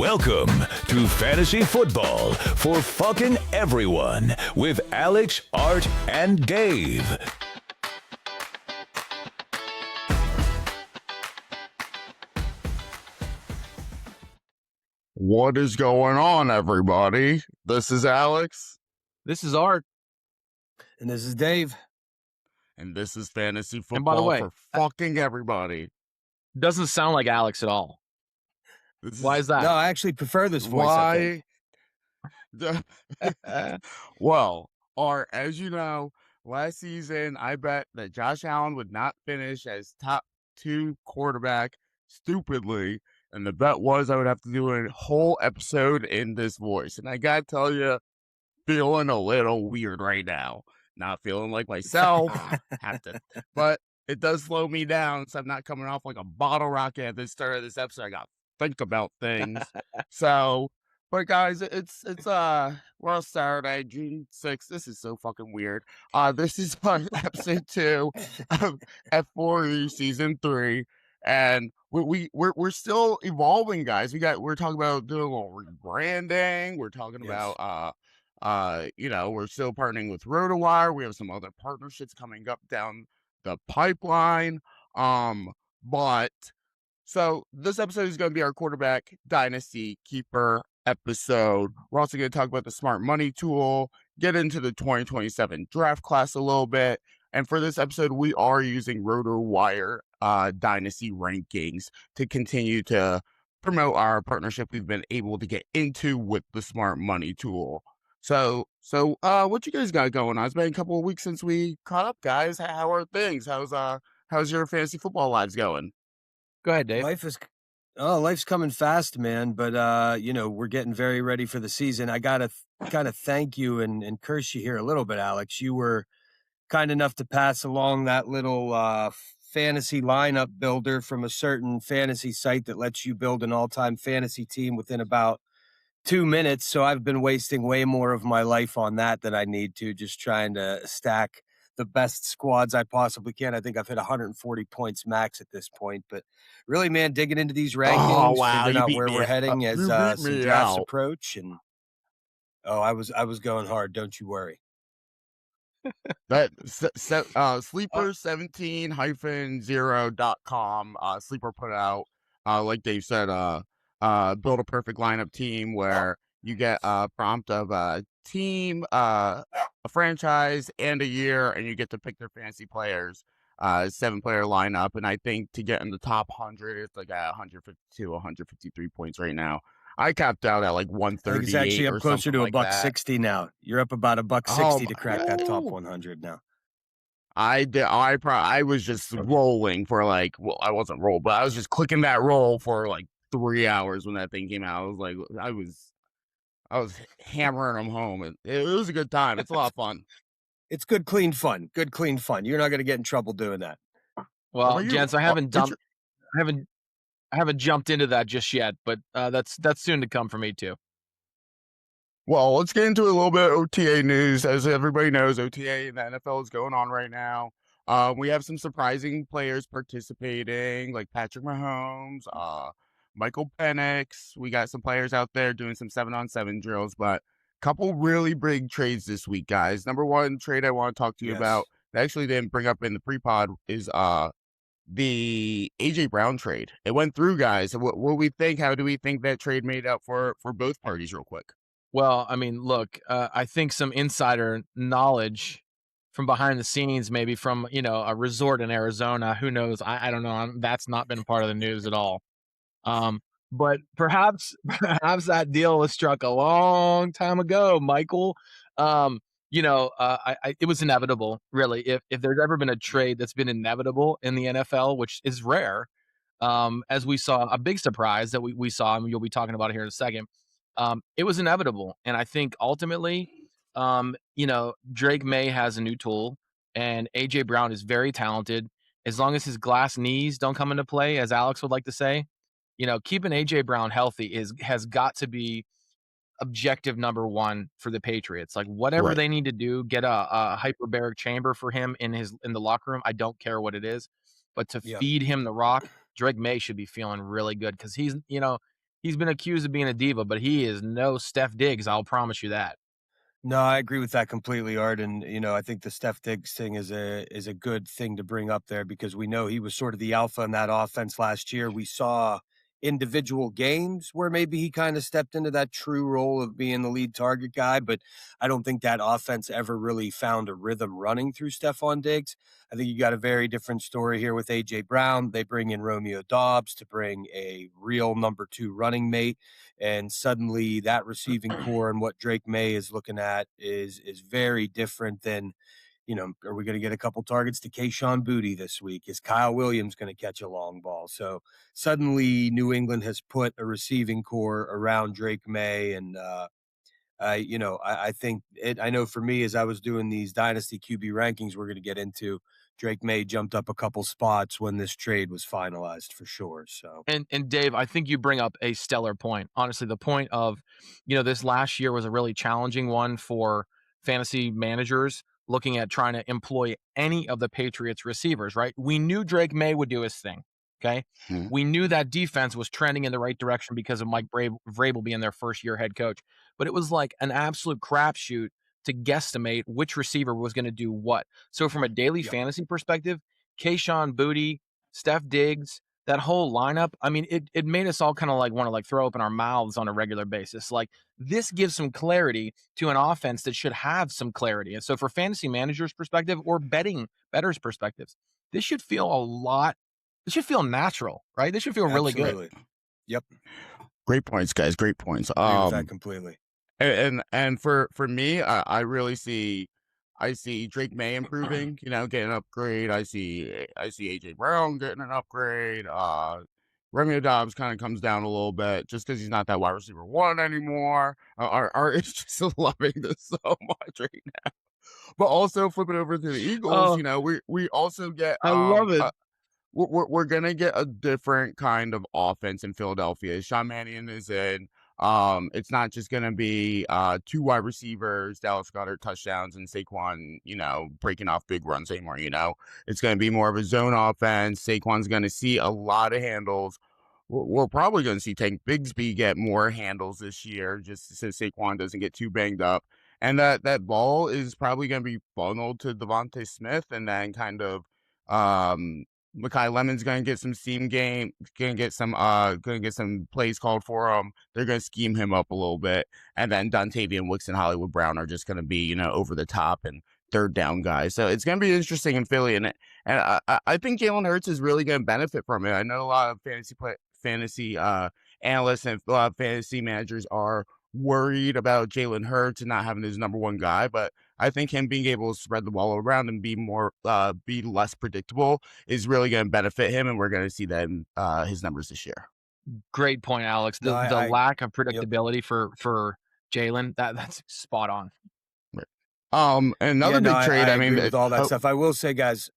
Welcome to Fantasy Football for fucking everyone with Alex, Art, and Gabe. What is going on, everybody? This is Alex. This is Art. And this is Dave. And this is Fantasy Football And by the way, for fucking everybody. Doesn't sound like Alex at all. Why is that? No, I actually prefer this voice. I think. Well, Art, as you know, last season I bet that Josh Allen would not finish as top 2 quarterback stupidly. And the bet was I would have to do a whole episode in this voice. And I gotta tell you, feeling a little weird right now. Not feeling like myself. But it does slow me down, so I'm not coming off like a bottle rocket at the start of this episode. I got to think about things. But guys, it's we're on Saturday, June 6th. This is so fucking weird. This is episode 2 of F4E season 3. And we're still evolving, guys. We're talking about doing a little rebranding. We're talking about we're still partnering with Rotowire. We have some other partnerships coming up down the pipeline. But so this episode is going to be our quarterback dynasty keeper episode. We're also going to talk about the smart money tool, get into the 2027 draft class a little bit. And for this episode, we are using Rotowire dynasty rankings to continue to promote our partnership we've been able to get into with the smart money tool. So what you guys got going on? It's been a couple of weeks since we caught up, guys. How are things? How's your fantasy football lives going? Go ahead, Dave. Life's coming fast, man. But we're getting very ready for the season. I gotta kind of thank you and curse you here a little bit, Alex. You were kind enough to pass along that little fantasy lineup builder from a certain fantasy site that lets you build an all-time fantasy team within about 2 minutes. So I've been wasting way more of my life on that than I need to, just trying to stack the best squads I possibly can. I think I've hit 140 points max at this point. But really, man, digging into these rankings, figuring out where we're heading as some drafts approach. And I was going hard. Don't you worry. That sleeper17-0.com sleeper put out, like Dave said, build a perfect lineup team where you get a prompt of a team, a franchise, and a year, and you get to pick their fantasy players. 7-player lineup, and I think to get in the top 100, it's like at 152, 153 points right now. I capped out at like 138. It's actually up closer to $160 now. You're up about $160 to crack that top 100 now. I was just rolling for I wasn't roll, but I was just clicking that roll for like 3 hours when that thing came out. I was hammering them home, and it was a good time. It's a lot of fun. It's good, clean fun. Good, clean fun. You're not going to get in trouble doing that. Well, gents, I haven't jumped into that just yet, but that's soon to come for me too. Well, let's get into a little bit of OTA news. As everybody knows, OTA in the NFL is going on right now. We have some surprising players participating, like Patrick Mahomes, Michael Penix. We got some players out there doing some 7-on-7 drills, but couple really big trades this week, guys. Number one trade I want to talk to you about, that actually didn't bring up in the pre-pod, is the AJ Brown trade. It went through, guys. What we think? How do we think that trade made up for both parties, real quick? Well, I mean, look, I think some insider knowledge from behind the scenes, maybe from a resort in Arizona. Who knows? I don't know. That's not been part of the news at all. But perhaps that deal was struck a long time ago, Michael. It was inevitable, really. If there's ever been a trade that's been inevitable in the NFL, which is rare, as we saw, a big surprise that we saw, and you'll be talking about it here in a second. It was inevitable, and I think ultimately, Drake Maye has a new tool, and AJ Brown is very talented. As long as his glass knees don't come into play, as Alex would like to say. Keeping AJ Brown healthy has got to be objective number one for the Patriots. Like whatever they need to do, get a hyperbaric chamber for him in the locker room. I don't care what it is, but to feed him the rock, Drake Maye should be feeling really good because he's he's been accused of being a diva, but he is no Steph Diggs. I'll promise you that. No, I agree with that completely, Art. And I think the Steph Diggs thing is a good thing to bring up there because we know he was sort of the alpha in that offense last year. We saw individual games where maybe he kind of stepped into that true role of being the lead target guy, but I don't think that offense ever really found a rhythm running through Stephon Diggs. I think you got a very different story here with AJ Brown. They bring in Romeo Dobbs to bring a real number 2 running mate. And suddenly that receiving core and what Drake Maye is looking at is very different than, are we going to get a couple targets to Kayshon Boutte this week? Is Kyle Williams going to catch a long ball? So suddenly New England has put a receiving core around Drake Maye. And, I think I know for me, as I was doing these dynasty QB rankings we're going to get into, Drake Maye jumped up a couple spots when this trade was finalized for sure. So, And Dave, I think you bring up a stellar point. Honestly, the point of, this last year was a really challenging one for fantasy managers looking at trying to employ any of the Patriots receivers, right? We knew Drake Maye would do his thing. Okay. Hmm. We knew that defense was trending in the right direction because of Mike Vrabel being their first year head coach. But it was like an absolute crapshoot to guesstimate which receiver was going to do what. So from a daily fantasy perspective, Kayshon Boutte, Steph Diggs, that whole lineup, I mean, it made us all kind of like want to throw open our mouths on a regular basis. Like, this gives some clarity to an offense that should have some clarity. And so for fantasy managers' perspective or bettors' perspectives, this should feel natural, right? This should feel really good. Yep. Great points, guys. Great points. I agree with that completely. And for me, I really see Drake Maye improving, getting an upgrade. I see AJ Brown getting an upgrade. Romeo Dobbs kind of comes down a little bit just because he's not that wide receiver 1 anymore. Art is just loving this so much right now. But also flipping over to the Eagles, we also get I love it. we're gonna get a different kind of offense in Philadelphia. Sean Mannion is in. It's not just gonna be 2 wide receivers, Dallas Goedert touchdowns, and Saquon, breaking off big runs anymore. It's gonna be more of a zone offense. Saquon's gonna see a lot of handles. We're probably gonna see Tank Bigsby get more handles this year, just so Saquon doesn't get too banged up. And that ball is probably gonna be funneled to Devontae Smith, and then kind of Mekhi Lemon's gonna get some seam game, gonna get some plays called for him. They're gonna scheme him up a little bit, and then Dontavian Wicks and Hollywood Brown are just gonna be over the top and third down guys. So it's gonna be interesting in Philly, and I think Jalen Hurts is really gonna benefit from it. I know a lot of fantasy analysts and a lot of fantasy managers are worried about Jalen Hurts and not having his number 1 guy, but I think him being able to spread the ball around and be less predictable is really going to benefit him, and we're going to see that in his numbers this year. Great point, Alex. The lack of predictability for Jalen, that's spot on. Right. Another big trade. I mean, with all that stuff, I will say, guys.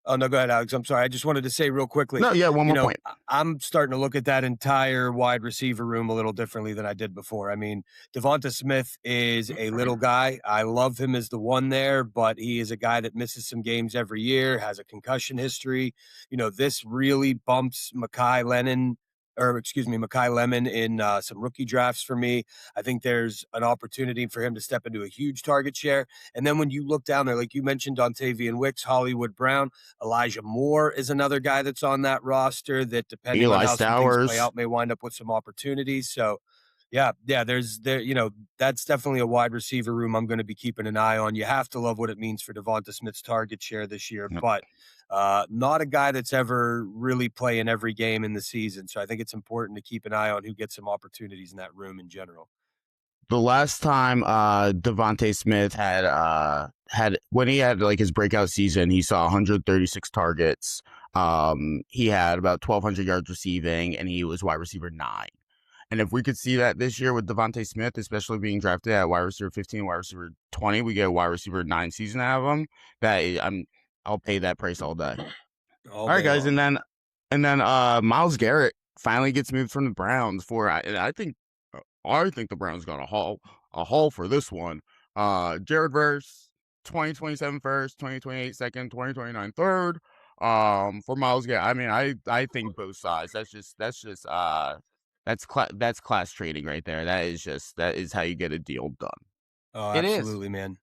Oh, no, go ahead, Alex. I'm sorry. I just wanted to say real quickly. No, yeah, one more point. I'm starting to look at that entire wide receiver room a little differently than I did before. I mean, Devonta Smith is a little guy. I love him as the one there, but he is a guy that misses some games every year, has a concussion history. This really bumps Mekhi Lemon in some rookie drafts for me. I think there's an opportunity for him to step into a huge target share. And then when you look down there, like you mentioned, Dontavian Wicks, Hollywood Brown, Elijah Moore is another guy that's on that roster that, depending on how some things play out, may wind up with some opportunities. So, yeah, that's definitely a wide receiver room I'm going to be keeping an eye on. You have to love what it means for Devonta Smith's target share this year, but not a guy that's ever really playing every game in the season. So I think it's important to keep an eye on who gets some opportunities in that room in general. The last time Devontae Smith had when he had his breakout season, he saw 136 targets. He had about 1,200 yards receiving, and he was wide receiver 9. And if we could see that this year with Devontae Smith, especially being drafted at wide receiver 15, wide receiver 20, we get a wide receiver 9 season out of him. I'll pay that price all day. All right, guys, and then Myles Garrett finally gets moved from the Browns I think the Browns got a haul for this one. Jared Verse, 2027 first, 2028 second, 2029 third. For Myles Garrett, I mean, I think both sides. That's just That's class trading right there. That is how you get a deal done. Oh, It is. absolutely, man.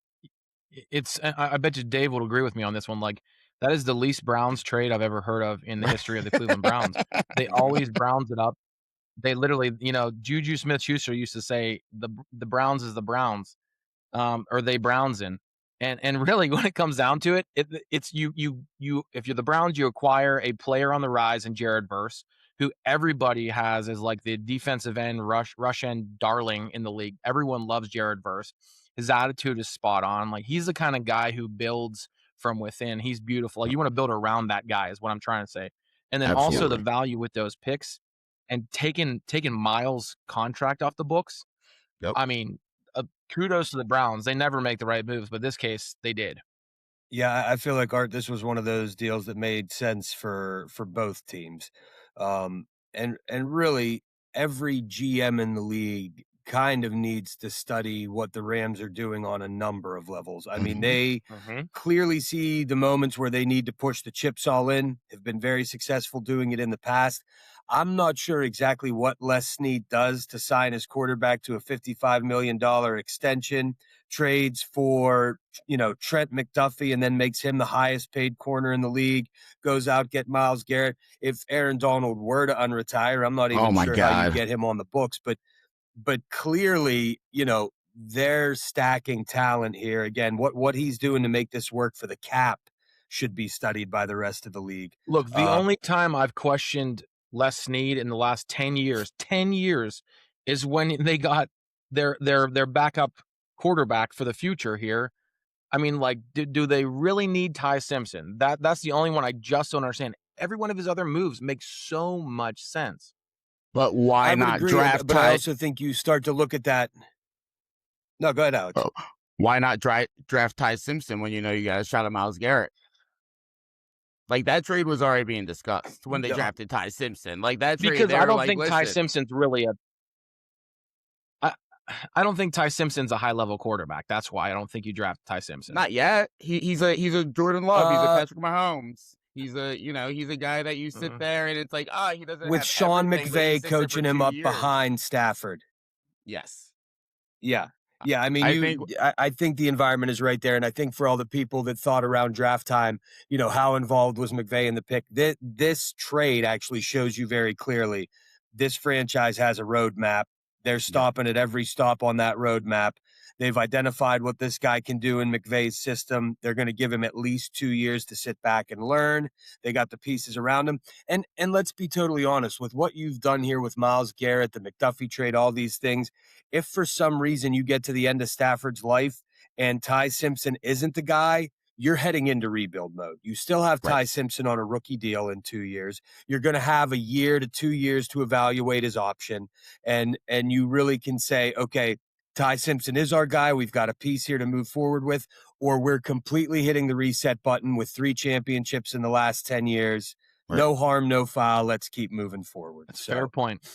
It's I bet you Dave will agree with me on this one, like, that is the least Browns trade I've ever heard of in the history of the Cleveland Browns. They always Browns it up. They literally, Juju Smith-Schuster used to say, "The Browns is the Browns." Or they Browns in. And really when it comes down to it, it's you if you're the Browns, you acquire a player on the rise in Jared Verse, who everybody has as like the defensive end rush end darling in the league. Everyone loves Jared Verse. His attitude is spot on. Like he's the kind of guy who builds from within. He's beautiful. Like, you want to build around that guy is what I'm trying to say. And then also the Absolutely. value with those picks and taking Miles' contract off the books. Yep. I mean, kudos to the Browns. They never make the right moves, but this case they did. Yeah, I feel like Art, this was one of those deals that made sense for both teams. And really every GM in the league kind of needs to study what the Rams are doing on a number of levels. I mean, they clearly see the moments where they need to push the chips all in, have been very successful doing it in the past. I'm not sure exactly what Les Snead does to sign his quarterback to a $55 million extension, trades for, Trent McDuffie, and then makes him the highest paid corner in the league, goes out, get Myles Garrett. If Aaron Donald were to unretire, I'm not even my sure how you God. get him on the books, but clearly, they're stacking talent here. Again, what he's doing to make this work for the cap should be studied by the rest of the league. Look, the only time I've questioned Les Snead in the last 10 years, is when they got their backup quarterback for the future here. I mean, like, do they really need Ty Simpson? That's the only one I just don't understand. Every one of his other moves makes so much sense. But why I would not agree, draft but I Ty? also think you start to look at that. No, go ahead, Alex. Why not draft Ty Simpson when you know you got a shot at Myles Garrett? Like, that trade was already being discussed when they drafted Ty Simpson. Like, that trade, Because they I were don't like, think Ty listen, Simpson's really I don't think Ty Simpson's a high level quarterback. That's why I don't think you draft Ty Simpson. not yet. He's a Jordan Love. He's a Patrick Mahomes. He's a guy that you sit there and it's like, he doesn't with have Sean everything, but he McVay sits there coaching for him 2 up years. behind Stafford. Yes. Yeah. Yeah, I mean, I I think the environment is right there, and I think for all the people that thought around draft time, how involved was McVay in the pick, this trade actually shows you very clearly this franchise has a roadmap. They're stopping at every stop on that roadmap. They've identified what this guy can do in McVay's system. They're going to give him at least 2 years to sit back and learn. They got the pieces around him. And let's be totally honest, with what you've done here with Myles Garrett, the McDuffie trade, all these things, if for some reason you get to the end of Stafford's life and Ty Simpson isn't the guy, you're heading into rebuild mode. You still have Ty Simpson on a rookie deal in 2 years. You're going to have a year to 2 years to evaluate his option. And you really can say, okay, Ty Simpson is our guy. We've got a piece here to move forward with, or we're completely hitting the reset button with 3 championships in the last 10 years. Right. No harm, no foul. Let's keep moving forward. That's a fair point.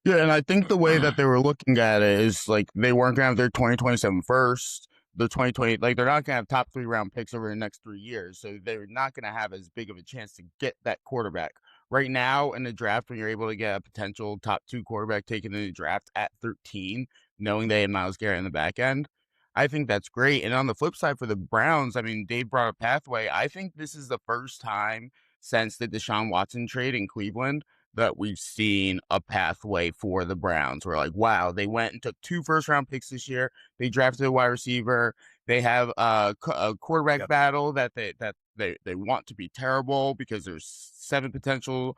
Yeah, and I think the way that they were looking at it is like they weren't going to have their 2027 first. The 2020, like they're not going to have top 3 round picks over the next 3 years. So they're not going to have as big of a chance to get that quarterback. Right now in the draft, when you're able to get a potential top 2 quarterback taken in the draft at 13, knowing they had Myles Garrett in the back end, I think that's great. And on the flip side for the Browns, I mean, Dave brought a pathway. I think this is the first time since the Deshaun Watson trade in Cleveland that we've seen a pathway for the Browns. We're like, wow, they went and took 2 first-round picks this year. They drafted a wide receiver. They have a quarterback battle that they want to be terrible because there's 7 potential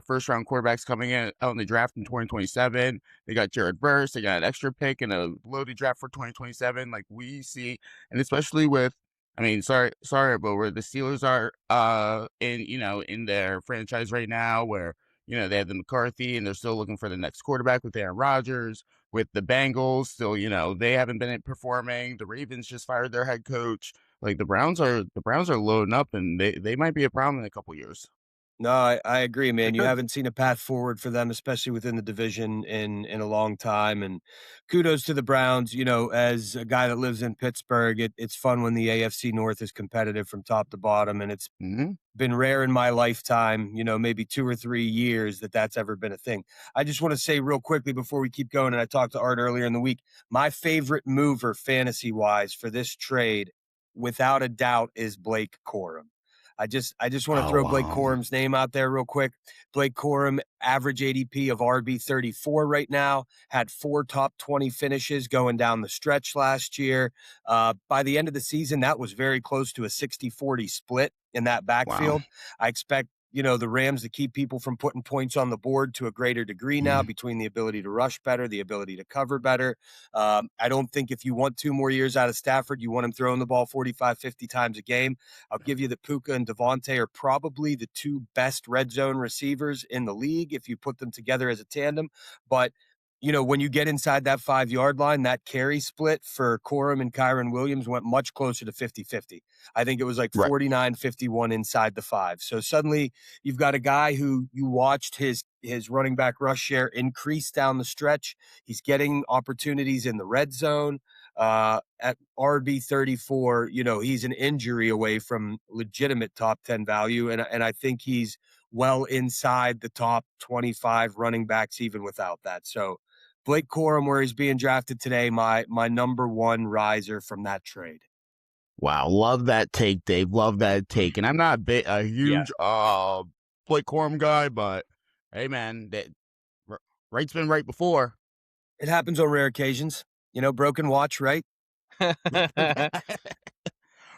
first-round quarterbacks coming out in the draft in 2027. They got Jared Verse. They got an extra pick and a loaded draft for 2027. Like we see, and especially with, I mean, sorry, but where the Steelers are in their franchise right now, where they have the McCarthy and they're still looking for the next quarterback with Aaron Rodgers. With the Bengals, still, they haven't been performing. The Ravens just fired their head coach. Like the Browns are loading up, and they might be a problem in a couple years. No, I agree, man. You haven't seen a path forward for them, especially within the division in a long time. And kudos to the Browns. You know, as a guy that lives in Pittsburgh, it's fun when the AFC North is competitive from top to bottom, and it's Mhm. been rare in my lifetime, you know, maybe 2 or 3 years that's ever been a thing. I just want to say real quickly before we keep going, and I talked to Art earlier in the week, my favorite mover fantasy-wise for this trade, without a doubt, is Blake Corum. I just want to throw Oh, Blake Corum's name out there real quick. Blake Corum, average ADP of RB 34 right now, had 4 top 20 finishes going down the stretch last year. By the end of the season, that was very close to a 60-40 split in that wow. backfield. I expect, you know, the Rams to keep people from putting points on the board to a greater degree now Mhm. between the ability to rush better, the ability to cover better. I don't think if you want 2 more years out of Stafford, you want him throwing the ball 45, 50 times a game. I'll give you that Puka and Devontae are probably the 2 best red zone receivers in the league if you put them together as a tandem. But, you know, when you get inside that 5-yard line, that carry split for Corum and Kyron Williams went much closer to 50-50. I think it was like Right. 49-51 inside the 5. So suddenly you've got a guy who you watched his running back rush share increase down the stretch. He's getting opportunities in the red zone. At RB 34, you know, he's an injury away from legitimate top 10 value. And I think he's well inside the top 25 running backs, even without that. So Blake Corum, where he's being drafted today, my number one riser from that trade. Wow, love that take, Dave. Love that take. And I'm not a huge Blake Corum guy, but hey, man, right's been right before. It happens on rare occasions. You know, broken watch, right? All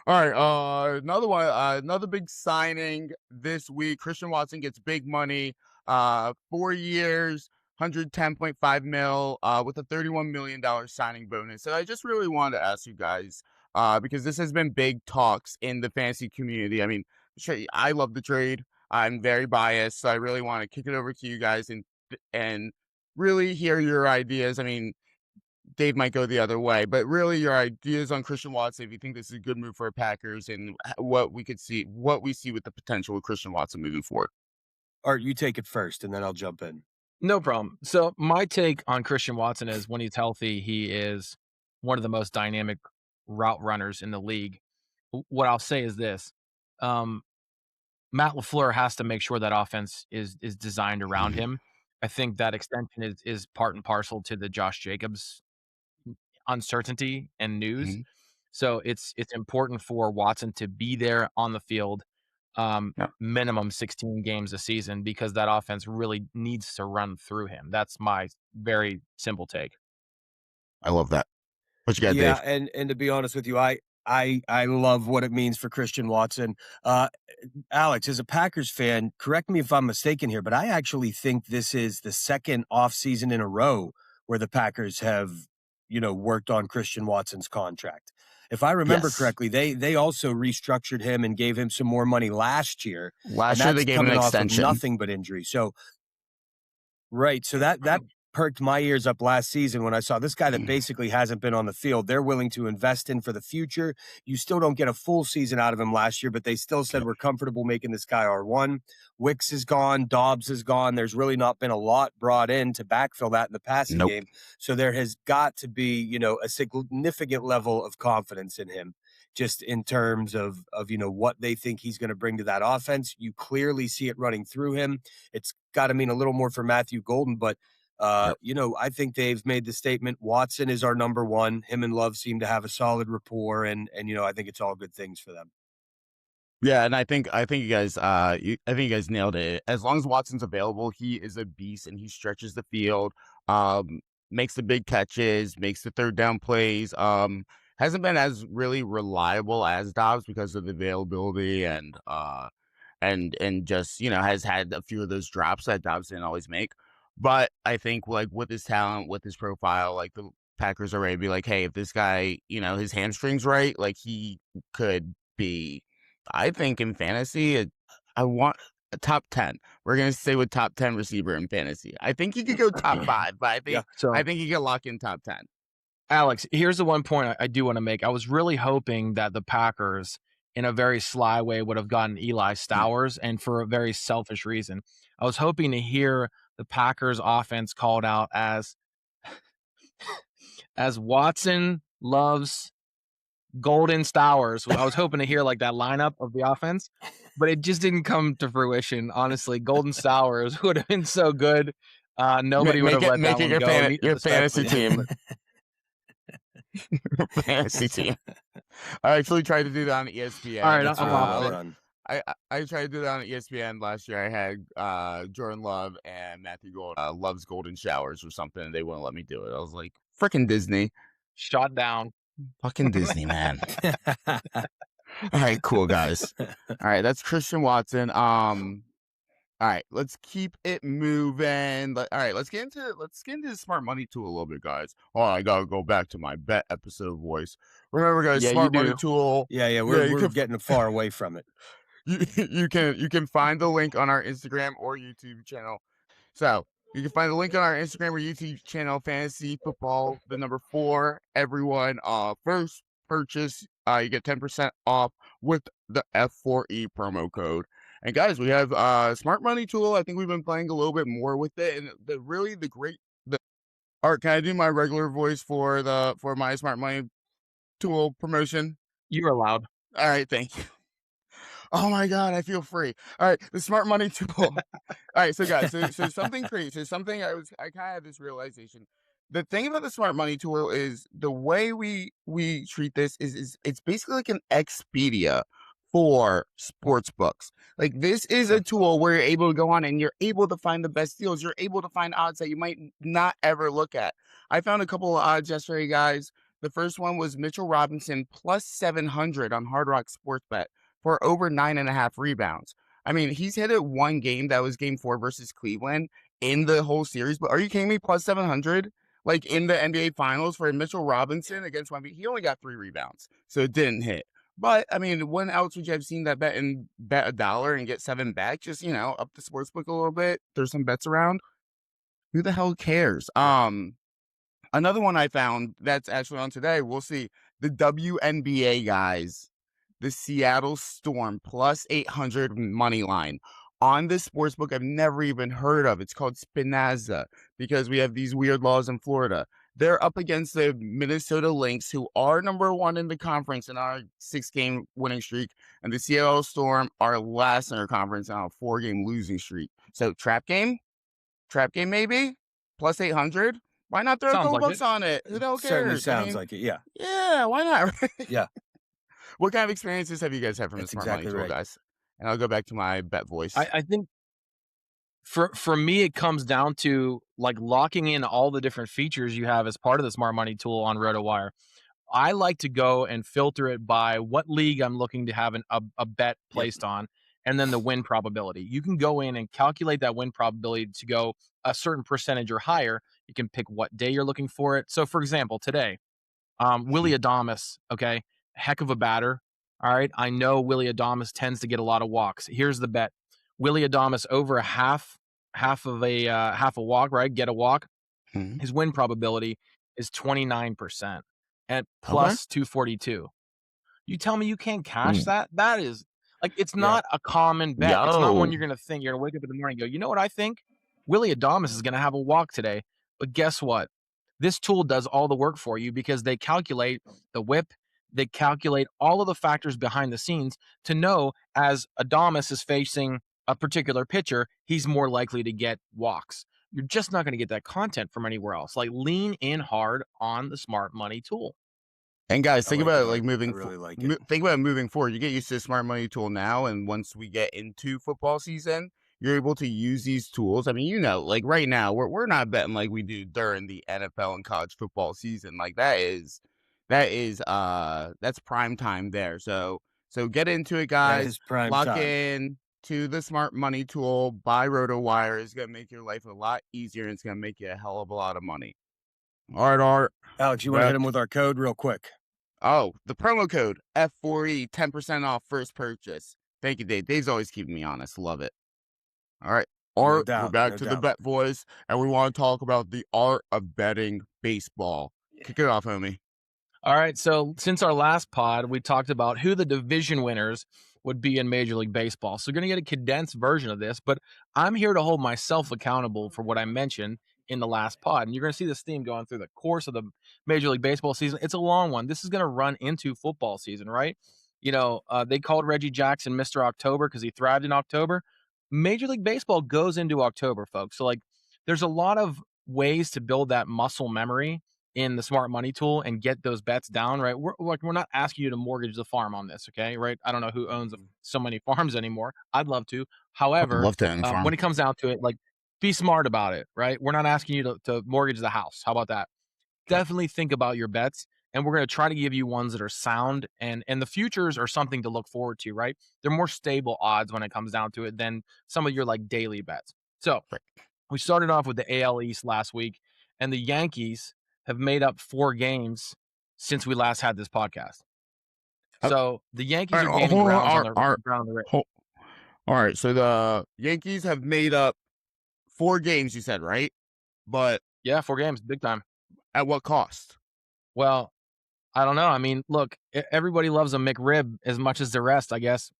right, another one, another big signing this week. Christian Watson gets big money, 4 years, 110.5 mil, with a $31 million signing bonus. And I just really wanted to ask you guys, because this has been big talks in the fantasy community. I mean, I love the trade. I'm very biased, so I really want to kick it over to you guys and really hear your ideas. I mean, Dave might go the other way, but really your ideas on Christian Watson, if you think this is a good move for Packers and what we see with the potential of Christian Watson moving forward. Art, you take it first, and then I'll jump in. No problem. So my take on Christian Watson is when he's healthy, he is one of the most dynamic route runners in the league. What I'll say is this. Um, Matt LaFleur has to make sure that offense is designed around Mhm. him. I think that extension is part and parcel to the Josh Jacobs uncertainty and news. Mhm. So it's important for Watson to be there on the field, Yeah, minimum 16 games a season because that offense really needs to run through him. That's my very simple take. I love that. What you got, Yeah, Dave? and to be honest with you, I love what it means for Christian Watson. Uh, Alex, as a Packers fan, correct me if I'm mistaken here, but I actually think this is the second offseason in a row where the Packers have, you know, worked on Christian Watson's contract. If I remember Yes. correctly, they also restructured him and gave him some more money last year, and Last year they that's gave him an coming off of extension. nothing but injury. So right. So that perked my ears up last season when I saw this guy that Mhm. basically hasn't been on the field. They're willing to invest in for the future. You still don't get a full season out of him last year, but they still said Yep. we're comfortable making this guy R1. Wicks is gone. Dobbs is gone. There's really not been a lot brought in to backfill that in the passing Nope. game. So there has got to be, you know, a significant level of confidence in him. Just in terms of you know what they think he's going to bring to that offense, you clearly see it running through him. It's got to mean a little more for Matthew Golden, but Yep. you know, I think they've made the statement Watson is our number one. Him and Love seem to have a solid rapport, and you know, I think it's all good things for them. Yeah, and I think you guys I think you guys nailed it. As long as Watson's available, he is a beast and he stretches the field, um, makes the big catches, makes the third down plays. Hasn't been as really reliable as Dobbs because of the availability and just, you know, has had a few of those drops that Dobbs didn't always make. But I think like with his talent, with his profile, like the Packers are ready to be like, hey, if this guy, you know, his hamstrings right, like he could be, I think in fantasy, I want a top 10. We're gonna stay with top 10 receiver in fantasy. I think he could go top 5, but Yeah. I So think he could lock in top 10. Alex, here's the one point I do want to make. I was really hoping that the Packers in a very sly way would have gotten Eli Stowers, and for a very selfish reason. I was hoping to hear the Packers offense called out as Watson loves Golden Stowers. I was hoping to hear like that lineup of the offense, but it just didn't come to fruition. Honestly, Golden Stowers would have been so good. Nobody would have let that one go. Your fantasy team. Fantasy team. I actually tried to do that on ESPN. All right, I'm off it. I tried to do that on ESPN last year. I had Jordan Love and Matthew Gold loves golden showers or something, and they wouldn't let me do it. I was like, freaking Disney. Shot down. Fucking Disney, man. All right, cool, guys. All right, that's Christian Watson. All right, let's keep it moving. All right, let's get into the smart money tool a little bit, guys. Oh, I gotta go back to my bet episode voice. Remember, guys, smart money tool. Yeah, we're getting far away from it. You can find the link on our Instagram or YouTube channel. So you can find the link on our Instagram or YouTube channel, Fantasy Football, the number 4. Everyone, first purchase, you get 10% off with the F4E promo code. And guys, we have Smart Money Tool. I think we've been playing a little bit more with it, and Art, can I do my regular voice for my Smart Money Tool promotion? You're allowed. All right, thank you. Oh my God, I feel free. All right, the Smart Money Tool. All right, so guys, so something crazy. So something I kind of had this realization. The thing about the Smart Money Tool is the way we treat this is it's basically like an Expedia for sports books. Like, this is a tool where you're able to go on and you're able to find the best deals. You're able to find odds that you might not ever look at. I found a couple of odds yesterday, guys. The first one was Mitchell Robinson plus 700 on Hard Rock Sportsbet for over 9.5 rebounds. I mean, he's hit it one game. That was game 4 versus Cleveland in the whole series. But are you kidding me? Plus 700? Like, in the NBA Finals for Mitchell Robinson against Wemby, he only got 3 rebounds. So it didn't hit. But, I mean, when else would you have seen that bet $1 and get 7 back? Just, up the sportsbook a little bit. There's some bets around. Who the hell cares? Another one I found that's actually on today, we'll see. The WNBA, guys. The Seattle Storm plus 800 money line on this sportsbook I've never even heard of. It's called Spinaza because we have these weird laws in Florida. They're up against the Minnesota Lynx, who are number 1 in the conference in our 6-game winning streak, and the Seattle Storm are last in our conference on a 4-game losing streak. So trap game maybe plus 800. Why not throw a couple bucks on it? Who the hell cares? Certainly sounds like it. Yeah. Yeah. Why not? Yeah. What kind of experiences have you guys had from the Smart Money Tool, guys? And I'll go back to my bet voice. I think for me, it comes down to like locking in all the different features you have as part of the Smart Money Tool on Rotowire. I like to go and filter it by what league I'm looking to have a bet placed on, and then the win probability. You can go in and calculate that win probability to go a certain percentage or higher. You can pick what day you're looking for it. So, for example, today, Willie Adames, okay, heck of a batter. All right, I know Willie Adames tends to get a lot of walks. Here's the bet: Willie Adames over a half a walk, right? Get a walk. Mm-hmm. His win probability is 29% at plus 242. You tell me you can't cash that? That is like, it's not a common bet. It's not one you're gonna think. You're gonna wake up in the morning and go, you know what I think? Willie Adames is gonna have a walk today. But guess what? This tool does all the work for you because they calculate the whip. They calculate all of the factors behind the scenes to know as Adames is facing a particular pitcher, he's more likely to get walks. You're just not going to get that content from anywhere else. Like, lean in hard on the Smart Money Tool. And guys, think about it, like moving. Think about moving forward. You get used to the Smart Money Tool now, and once we get into football season, you're able to use these tools. I mean, like right now, we're not betting like we do during the NFL and college football season. Like that's prime time there. So get into it, guys. Lock in to the Smart Money Tool by Rotowire. Is gonna make your life a lot easier, and it's gonna make you a hell of a lot of money. All right, Art. Alex, you want to hit him with our code real quick? Oh, the promo code F4E, 10% off first purchase. Thank you, Dave. Dave's always keeping me honest. Love it. All right. Art, we're back to the bet voice, and we want to talk about the art of betting baseball. Kick it off, homie. All right. So since our last pod, we talked about who the division winners would be in Major League Baseball. So you're going to get a condensed version of this, but I'm here to hold myself accountable for what I mentioned in the last pod. And you're going to see this theme going through the course of the Major League Baseball season. It's a long one. This is going to run into football season, right? They called Reggie Jackson Mr. October because he thrived in October. Major League Baseball goes into October, folks. So, like, there's a lot of ways to build that muscle memory in the smart money tool and get those bets down, right? We're not asking you to mortgage the farm on this, okay? Right? I don't know who owns so many farms anymore. I'd love to. However, love to own a farm. when it comes down to it, like, be smart about it, right? We're not asking you to mortgage the house. How about that? Definitely think about your bets, and we're going to try to give you ones that are sound, and the futures are something to look forward to, right? They're more stable odds when it comes down to it than some of your like daily bets. So we started off with the AL East last week, and the Yankees have made up 4 games since we last had this podcast. So the Yankees are gaining ground on the race. All right, so the Yankees have made up 4 games, you said, right? But yeah, 4 games, big time. At what cost? Well, I don't know. I mean, look, everybody loves a McRib as much as the rest, I guess.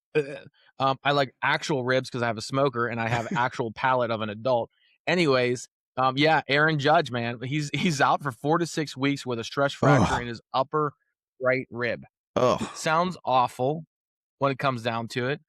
I like actual ribs because I have a smoker and I have actual palate of an adult. Anyways, Aaron Judge, man, he's out for 4 to 6 weeks with a stress fracture in his upper right rib. Sounds awful when it comes down to it.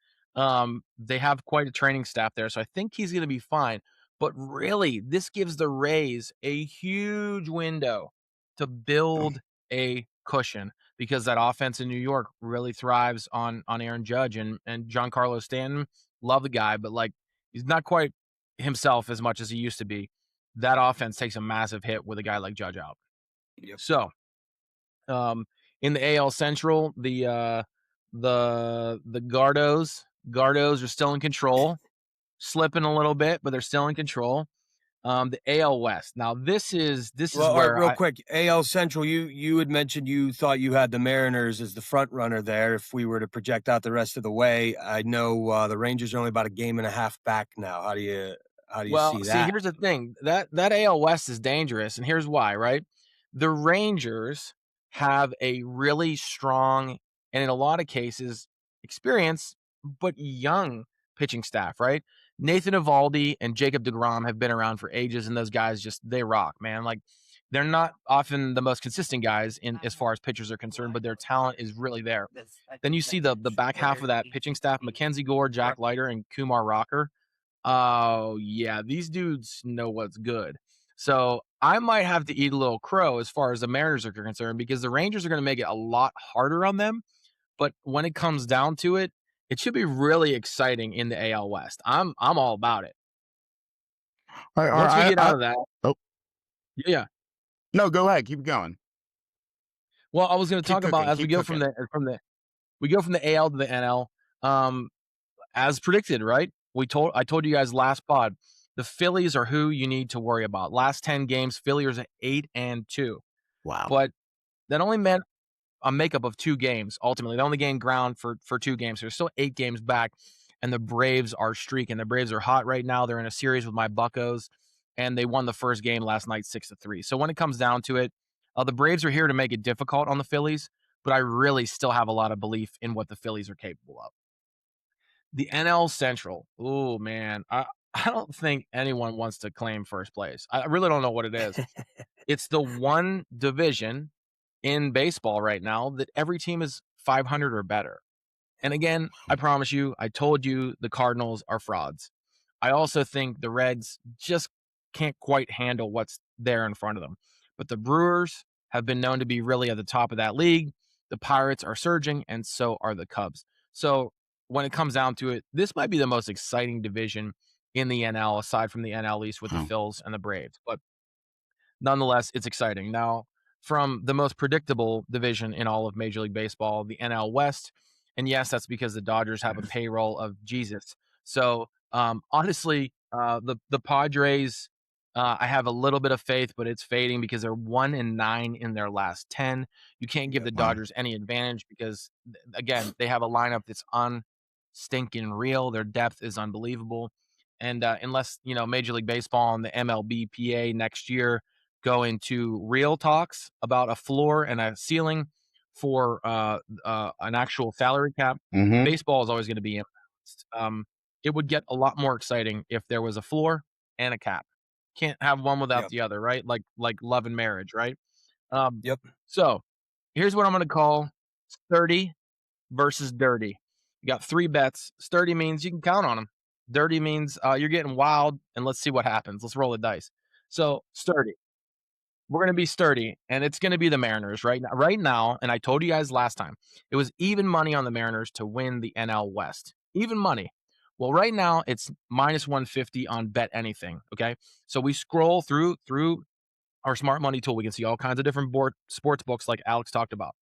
They have quite a training staff there, so I think he's going to be fine. But really, this gives the Rays a huge window to build a cushion because that offense in New York really thrives on Aaron Judge and Giancarlo Stanton. Love the guy, but like he's not quite himself as much as he used to be. That offense takes a massive hit with a guy like Judge out. Yep. So, in the AL Central, the Gardos are still in control, slipping a little bit, but they're still in control. The AL West. Now this is where real quick, AL Central. You had mentioned you thought you had the Mariners as the front runner there. If we were to project out the rest of the way, I know the Rangers are only about a game and a half back now. How do you see that? See, here's the thing. That AL West is dangerous, and here's why, right? The Rangers have a really strong and in a lot of cases experienced but young pitching staff, right? Nathan Eovaldi and Jacob deGrom have been around for ages, and those guys they rock, man. Like, they're not often the most consistent guys in as far as pitchers are concerned, but their talent is really there. Then you see the back half of that pitching staff: Mackenzie Gore, Jack Leiter, and Kumar Rocker. Oh yeah, these dudes know what's good. So I might have to eat a little crow as far as the Mariners are concerned because the Rangers are going to make it a lot harder on them. But when it comes down to it, it should be really exciting in the AL West. I'm all about it. Once we get out of that, yeah. No, go ahead, keep going. Well, I was going to talk about as we go from the AL to the NL, as predicted, right? I told you guys last pod, the Phillies are who you need to worry about. Last 10 games, Phillies are 8-2. Wow. But that only meant a makeup of 2 games. Ultimately, they only gained ground for 2 games. So there's still 8 games back, and the Braves are streaking. The Braves are hot right now. They're in a series with my Buccos, and they won the first game last night 6-3. So when it comes down to it, the Braves are here to make it difficult on the Phillies, but I really still have a lot of belief in what the Phillies are capable of. The NL Central. Oh, man. I don't think anyone wants to claim first place. I really don't know what it is. It's the one division in baseball right now that every team is 500 or better. And again, I promise you, I told you the Cardinals are frauds. I also think the Reds just can't quite handle what's there in front of them. But the Brewers have been known to be really at the top of that league. The Pirates are surging, and so are the Cubs. So when it comes down to it, this might be the most exciting division in the NL, aside from the NL East with the Phils and the Braves. But nonetheless, it's exciting. Now, from the most predictable division in all of Major League Baseball, the NL West. And yes, that's because the Dodgers have a payroll of Jesus. So honestly, the Padres, I have a little bit of faith, but it's fading because they're 1-9 in their last 10. You can't give the Dodgers any advantage because, again, they have a lineup that's unstinking real. Their depth is unbelievable. And unless, Major League Baseball and the MLB PA next year go into real talks about a floor and a ceiling for an actual salary cap, baseball is always going to be imbalanced. It would get a lot more exciting if there was a floor and a cap. Can't have one without the other, right? Like love and marriage, right? So here's what I'm going to call sturdy versus dirty. You got 3 bets. Sturdy means you can count on them. Dirty means you're getting wild, and let's see what happens. Let's roll the dice. So sturdy. We're going to be sturdy, and it's going to be the Mariners right now. And I told you guys last time, it was even money on the Mariners to win the NL West. Even money. Well, right now it's minus 150 on bet anything. Okay, so we scroll through our smart money tool. We can see all kinds of different sports books, like Alex talked about.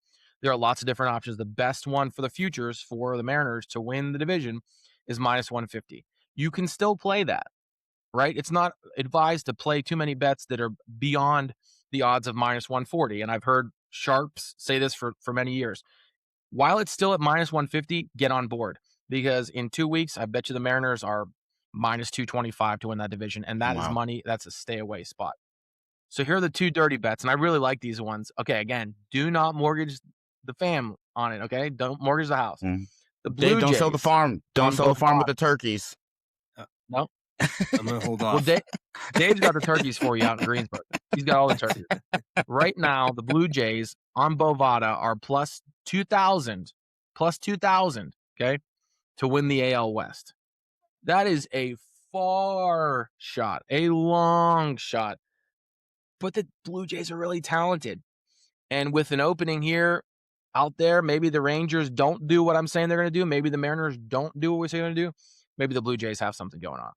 There are lots of different options. The best one for the futures for the Mariners to win the division is minus 150. You can still play that, right? It's not advised to play too many bets that are beyond the odds of minus 140. And I've heard sharps say this for many years. While it's still at minus 150, get on board, because in 2 weeks, I bet you the Mariners are minus 225 to win that division. And that is money. That's a stay away spot. So here are the 2 dirty bets, and I really like these ones. Okay, again, do not mortgage the fam on it, okay? Don't mortgage the house. The Blue Dave, don't Jays sell the farm. Don't sell the farm with the turkeys. No. I'm going to hold off. Well, Dave's got the turkeys for you out in Greensburg. He's got all the turkeys. Right now, the Blue Jays on Bovada are plus 2,000, okay, to win the AL West. That is a far shot, a long shot. But the Blue Jays are really talented. And with an opening here out there, maybe the Rangers don't do what I'm saying they're going to do. Maybe the Mariners don't do what we say they're going to do. Maybe the Blue Jays have something going on.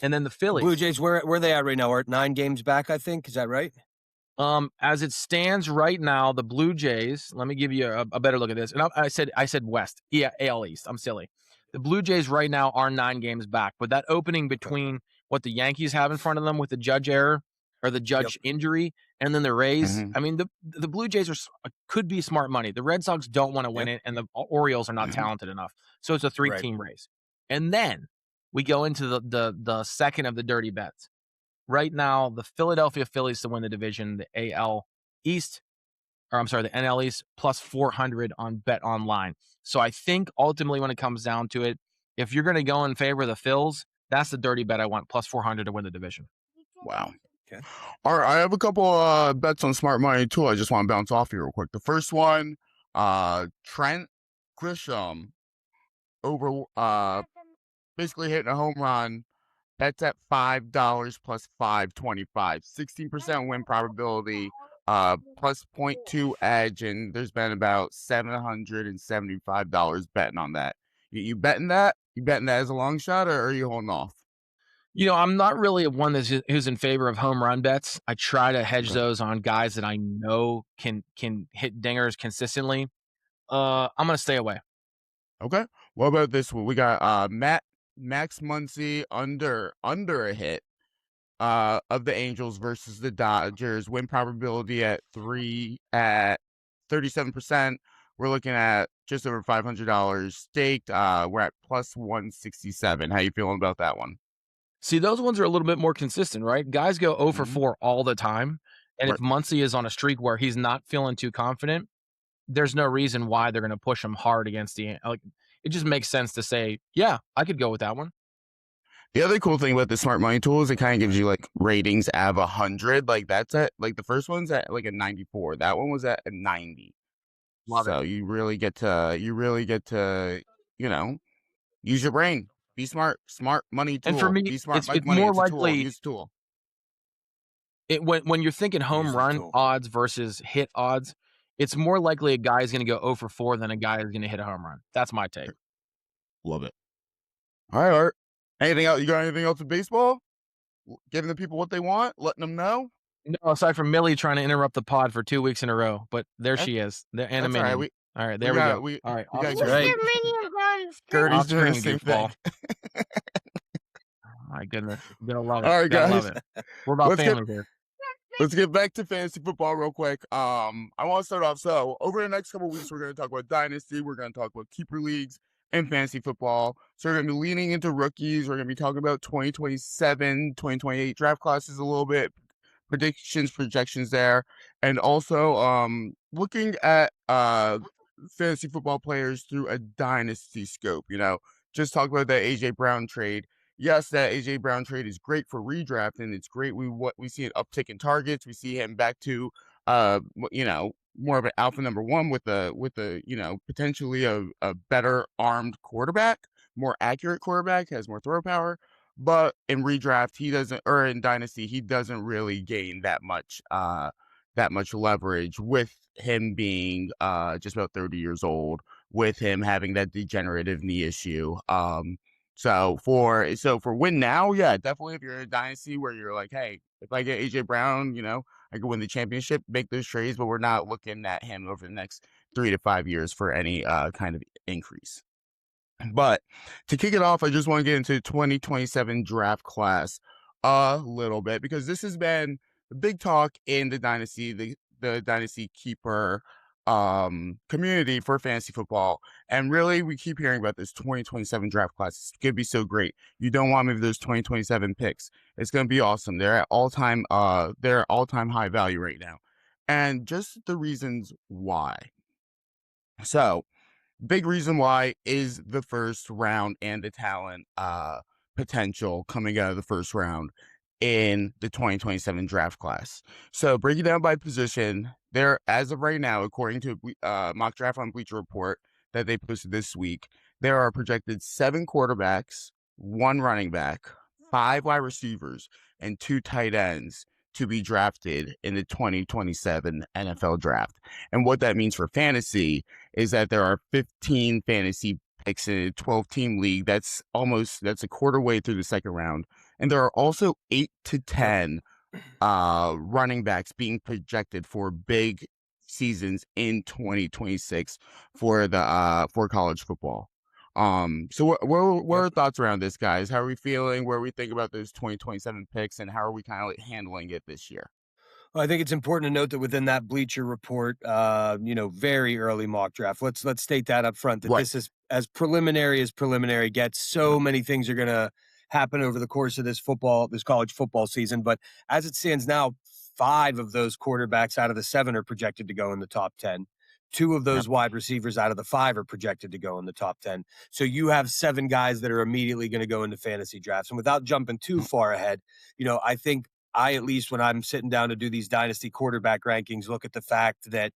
And then the Phillies. Blue Jays, where are they at right now? We're at 9 games back, I think. Is that right? As it stands right now, the Blue Jays, let me give you a better look at this. And I said West. Yeah, AL East. I'm silly. The Blue Jays right now are 9 games back. But that opening between what the Yankees have in front of them with the Judge error or the Judge injury, and then the Rays. I mean, the Blue Jays could be smart money. The Red Sox don't want to win it, and the Orioles are not talented enough. So it's a 3-team race. And then we go into the second of the dirty bets. Right now, the Philadelphia Phillies to win the division, the NL East, plus 400 on Bet Online. So I think ultimately when it comes down to it, if you're going to go in favor of the Phils, that's the dirty bet I want, plus 400 to win the division. Wow. Okay. All right, I have a couple bets on smart money too. I just want to bounce off here real quick. The first one, Trent Grisham over basically hitting a home run. That's at $5 plus 525. 16% win probability, plus 0.2 edge, and there's been about $775 betting on that. You betting that? You betting that as a long shot, or are you holding off? You know, I'm not really one who's in favor of home run bets. I try to hedge those on guys that I know can hit dingers consistently. I'm gonna stay away. Okay. What about this one? We got Max Muncy under a hit of the Angels versus the Dodgers. Win probability at 37%. We're looking at just over $500 staked. We're at plus 167. How you feeling about that one? See, those ones are a little bit more consistent, right? Guys go 0 for 4 all the time. And if Muncy is on a streak where he's not feeling too confident, there's no reason why they're going to push him hard against it just makes sense to say, yeah, I could go with that one. The other cool thing about the smart money tool is it kind of gives you like ratings out of 100. Like that's at like the first one's at like a 94. That one was at a 90. So you really get to use your brain. Be smart money tool. And for me, be smart it's money. more It's likely use tool. When you're thinking home run odds versus hit odds, it's more likely a guy is going to go 0 for 4 than a guy is going to hit a home run. That's my take. Love it. All right, Art. Anything else? You got anything else with baseball? Giving the people what they want, letting them know. No, aside from Millie trying to interrupt the pod for 2 weeks in a row, but there she is. The animated. All right, there we go. All right, Gertie's doing the same thing. My goodness, you're gonna love it. All right, guys. Love it. We're about family here. Let's get back to fantasy football real quick. I want to start off. So over the next couple of weeks, we're going to talk about dynasty. We're going to talk about keeper leagues and fantasy football. So we're going to be leaning into rookies. We're going to be talking about 2027, 2028 draft classes a little bit, predictions, projections there, and also looking at fantasy football players through a dynasty scope. Just talk about that AJ Brown trade. Yes, that AJ Brown trade is great for redraft, and it's great. We see an uptick in targets. We see him back to more of an alpha number one with a potentially a better armed quarterback, more accurate quarterback, has more throw power. But in redraft, he doesn't, or in dynasty, he doesn't really gain that much leverage with him being just about 30 years old, with him having that degenerative knee issue. So for win now, yeah, definitely if you're in a dynasty where you're like, hey, if I get AJ Brown, I could win the championship, make those trades, but we're not looking at him over the next 3 to 5 years for any kind of increase. But to kick it off, I just want to get into the 2027 draft class a little bit, because this has been the big talk in the dynasty, the dynasty keeper community for fantasy football. And really, we keep hearing about this 2027 draft class. It's going to be so great. You don't want to move those 2027 picks. It's going to be awesome. They're at all-time high value right now. And just the reasons why. So, big reason why is the first round and the talent potential coming out of the first round in the 2027 draft class. So breaking down by position, there, as of right now, according to mock draft on Bleacher Report that they posted this week, there are projected 7 quarterbacks, 1 running back, 5 wide receivers, and 2 tight ends to be drafted in the 2027 NFL draft. And what that means for fantasy is that there are 15 fantasy picks in a 12-team league. That's a quarter way through the second round. And there are also 8 to 10 running backs being projected for big seasons in 2026 for college football. So what are thoughts around this, guys? How are we feeling? Where we think about those 2027 picks, and how are we kind of handling it this year? Well, I think it's important to note that within that Bleacher Report, very early mock draft. Let's state that up front, that Right. this is as preliminary gets. So many things are going to happen over the course of this college football season. But as it stands now, 5 of those quarterbacks out of the 7 are projected to go in the top 10. 2 of those wide receivers out of the 5 are projected to go in the top 10. So you have 7 guys that are immediately going to go into fantasy drafts. And without jumping too far ahead, I think at least when I'm sitting down to do these dynasty quarterback rankings, look at the fact that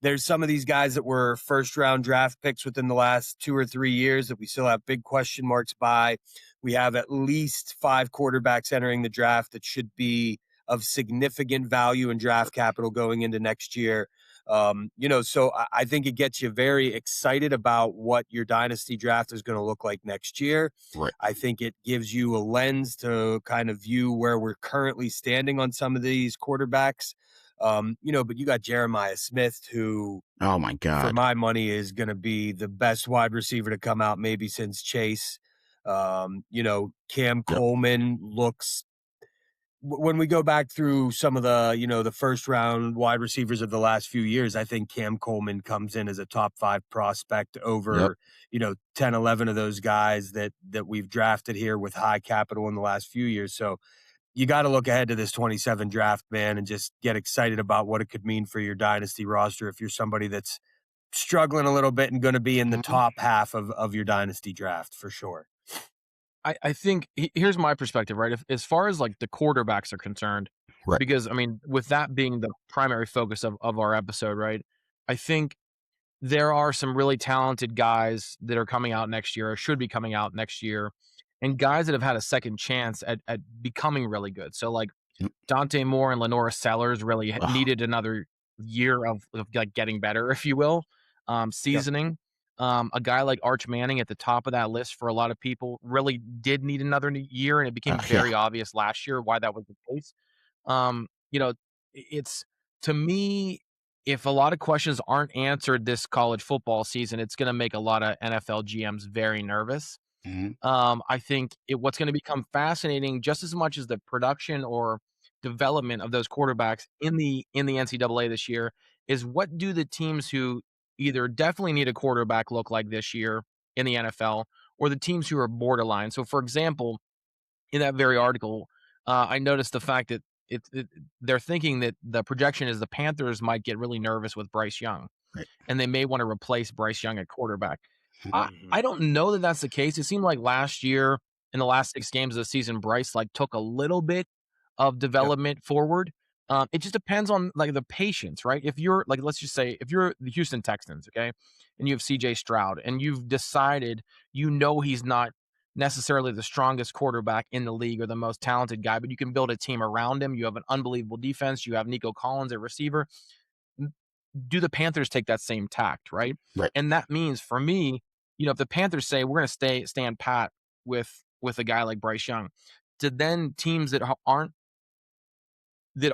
there's some of these guys that were first round draft picks within the last 2 or 3 years that we still have big question marks by. We have at least 5 quarterbacks entering the draft that should be of significant value in draft capital going into next year. So I think it gets you very excited about what your dynasty draft is going to look like next year. Right. I think it gives you a lens to kind of view where we're currently standing on some of these quarterbacks. But you got Jeremiah Smith, who, oh my God, for my money, is going to be the best wide receiver to come out maybe since Chase. Cam Coleman looks, when we go back through some of the first round wide receivers of the last few years, I think Cam Coleman comes in as a top 5 prospect over, 10, 11 of those guys that we've drafted here with high capital in the last few years. So you got to look ahead to this 27 draft, man, and just get excited about what it could mean for your dynasty roster if you're somebody that's struggling a little bit and going to be in the top half of your dynasty draft for sure. I think here's my perspective, right? As far as like the quarterbacks are concerned, right? Because I mean, with that being the primary focus of our episode, right? I think there are some really talented guys that are coming out next year, or should be coming out next year, and guys that have had a second chance at becoming really good. So like Dante Moore and Lenora Sellers really needed another year of like getting better, if you will, seasoning. A guy like Arch Manning at the top of that list for a lot of people really did need another year, and it became very obvious last year why that was the case. It's, to me, if a lot of questions aren't answered this college football season, it's going to make a lot of NFL GMs very nervous. I think what's going to become fascinating just as much as the production or development of those quarterbacks in the NCAA this year is, what do the teams who either definitely need a quarterback look like this year in the NFL, or the teams who are borderline. So for example, in that very article, I noticed the fact that they're thinking that the projection is the Panthers might get really nervous with Bryce Young, Right. and they may want to replace Bryce Young at quarterback. I Mhm. don't know that that's the case. It seemed like last year in the last 6 games of the season, Bryce like took a little bit of development forward. It just depends on like the patience, right? If you're like, let's just say, if you're the Houston Texans, okay, and you have C.J. Stroud, and you've decided he's not necessarily the strongest quarterback in the league or the most talented guy, but you can build a team around him. You have an unbelievable defense. You have Nico Collins at receiver. Do the Panthers take that same tact, right? Right. And that means for me, if the Panthers say we're going to stand pat with a guy like Bryce Young, to then teams that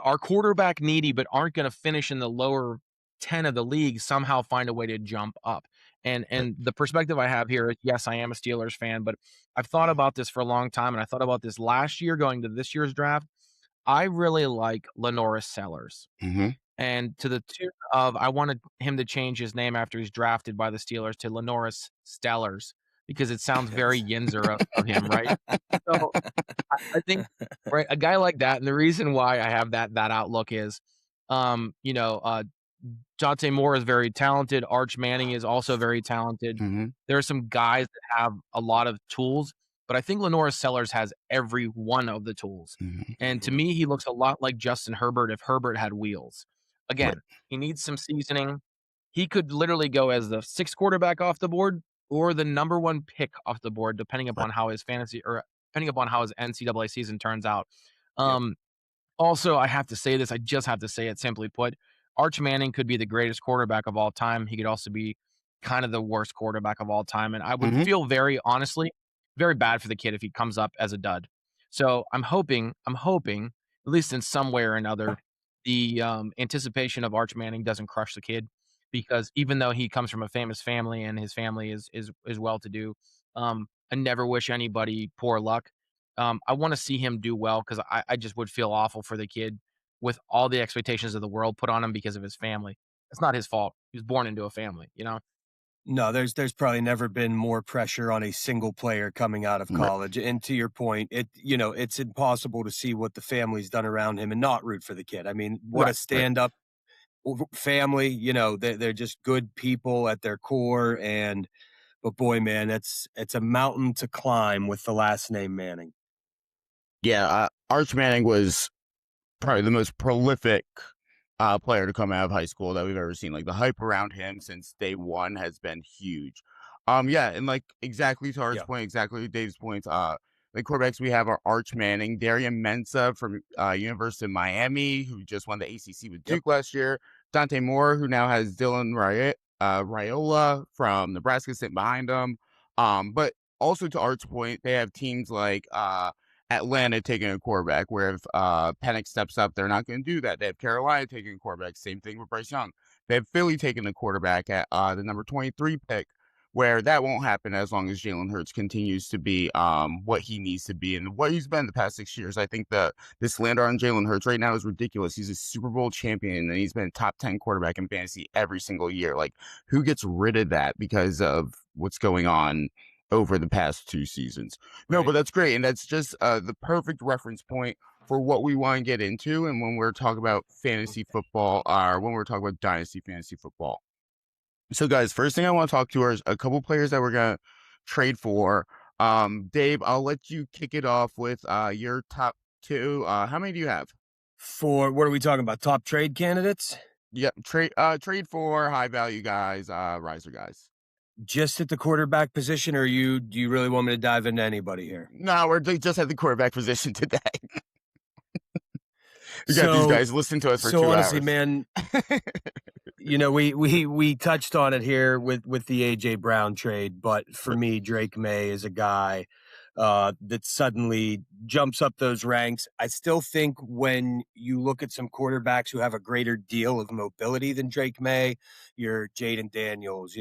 are quarterback needy but aren't going to finish in the lower 10 of the league somehow find a way to jump up. And the perspective I have here is, yes, I am a Steelers fan, but I've thought about this for a long time, and I thought about this last year going to this year's draft. I really like Lenoris Sellers. Mm-hmm. And to the tune of, I wanted him to change his name after he's drafted by the Steelers to Lenoris Stellars, because it sounds very Yinzer of him, right? So I think, right, a guy like that, and the reason why I have that outlook is, Dante Moore is very talented. Arch Manning is also very talented. Mm-hmm. There are some guys that have a lot of tools, but I think Lenoris Sellers has every one of the tools. Mm-hmm. And to me, he looks a lot like Justin Herbert if Herbert had wheels. Again, Right. he needs some seasoning. He could literally go as the 6th quarterback off the board or the number 1 pick off the board, depending upon how his depending upon how his NCAA season turns out. Also, I have to say this. I just have to say it, simply put. Arch Manning could be the greatest quarterback of all time. He could also be kind of the worst quarterback of all time. And I would Mhm. feel very honestly, very bad for the kid if he comes up as a dud. So I'm hoping, at least in some way or another, the anticipation of Arch Manning doesn't crush the kid, because even though he comes from a famous family and his family is well to do, I never wish anybody poor luck. I want to see him do well, because I just would feel awful for the kid with all the expectations of the world put on him because of his family. It's not his fault. He was born into a family, No, there's probably never been more pressure on a single player coming out of Right. college. And to your point, it's impossible to see what the family's done around him and not root for the kid. I mean, what a Right. stand-up family. They're just good people at their core. But boy, man, it's a mountain to climb with the last name Manning. Yeah, Arch Manning was probably the most prolific player to come out of high school that we've ever seen. Like, the hype around him since day one has been huge. Yeah, and like exactly to Art's Yeah. point, exactly to Dave's point. The quarterbacks we have are Arch Manning, Darian Mensah from University of Miami, who just won the ACC with Duke last year. Dante Moore, who now has Dylan Raiola from Nebraska sitting behind him. But also to Art's point, they have teams like Atlanta taking a quarterback, where if Penix steps up, they're not going to do that. They have Carolina taking a quarterback. Same thing with Bryce Young. They have Philly taking a quarterback at the number 23 pick, where that won't happen as long as Jalen Hurts continues to be what he needs to be and what he's been the past 6 years. I think the slander on Jalen Hurts right now is ridiculous. He's a Super Bowl champion, and he's been top 10 quarterback in fantasy every single year. Like, who gets rid of that because of what's going on over the past 2 seasons? No, Right. but that's great. And that's just the perfect reference point for what we want to get into. And when we're talking about fantasy football, or when we're talking about dynasty fantasy football. So, guys, first thing I want to talk to is a couple players that we're going to trade for. Dave, I'll let you kick it off with your top 2. How many do you have? For what are we talking about? Top trade candidates? Yep, trade for high value guys, riser guys. Just at the quarterback position, or do you really want me to dive into anybody here? No, we're just at the quarterback position today. We got these guys listen to us for 2 hours. So honestly, man, we touched on it here with the AJ Brown trade, but for me, Drake Maye is a guy that suddenly jumps up those ranks. I still think when you look at some quarterbacks who have a greater deal of mobility than Drake Maye, your Jaden Daniels,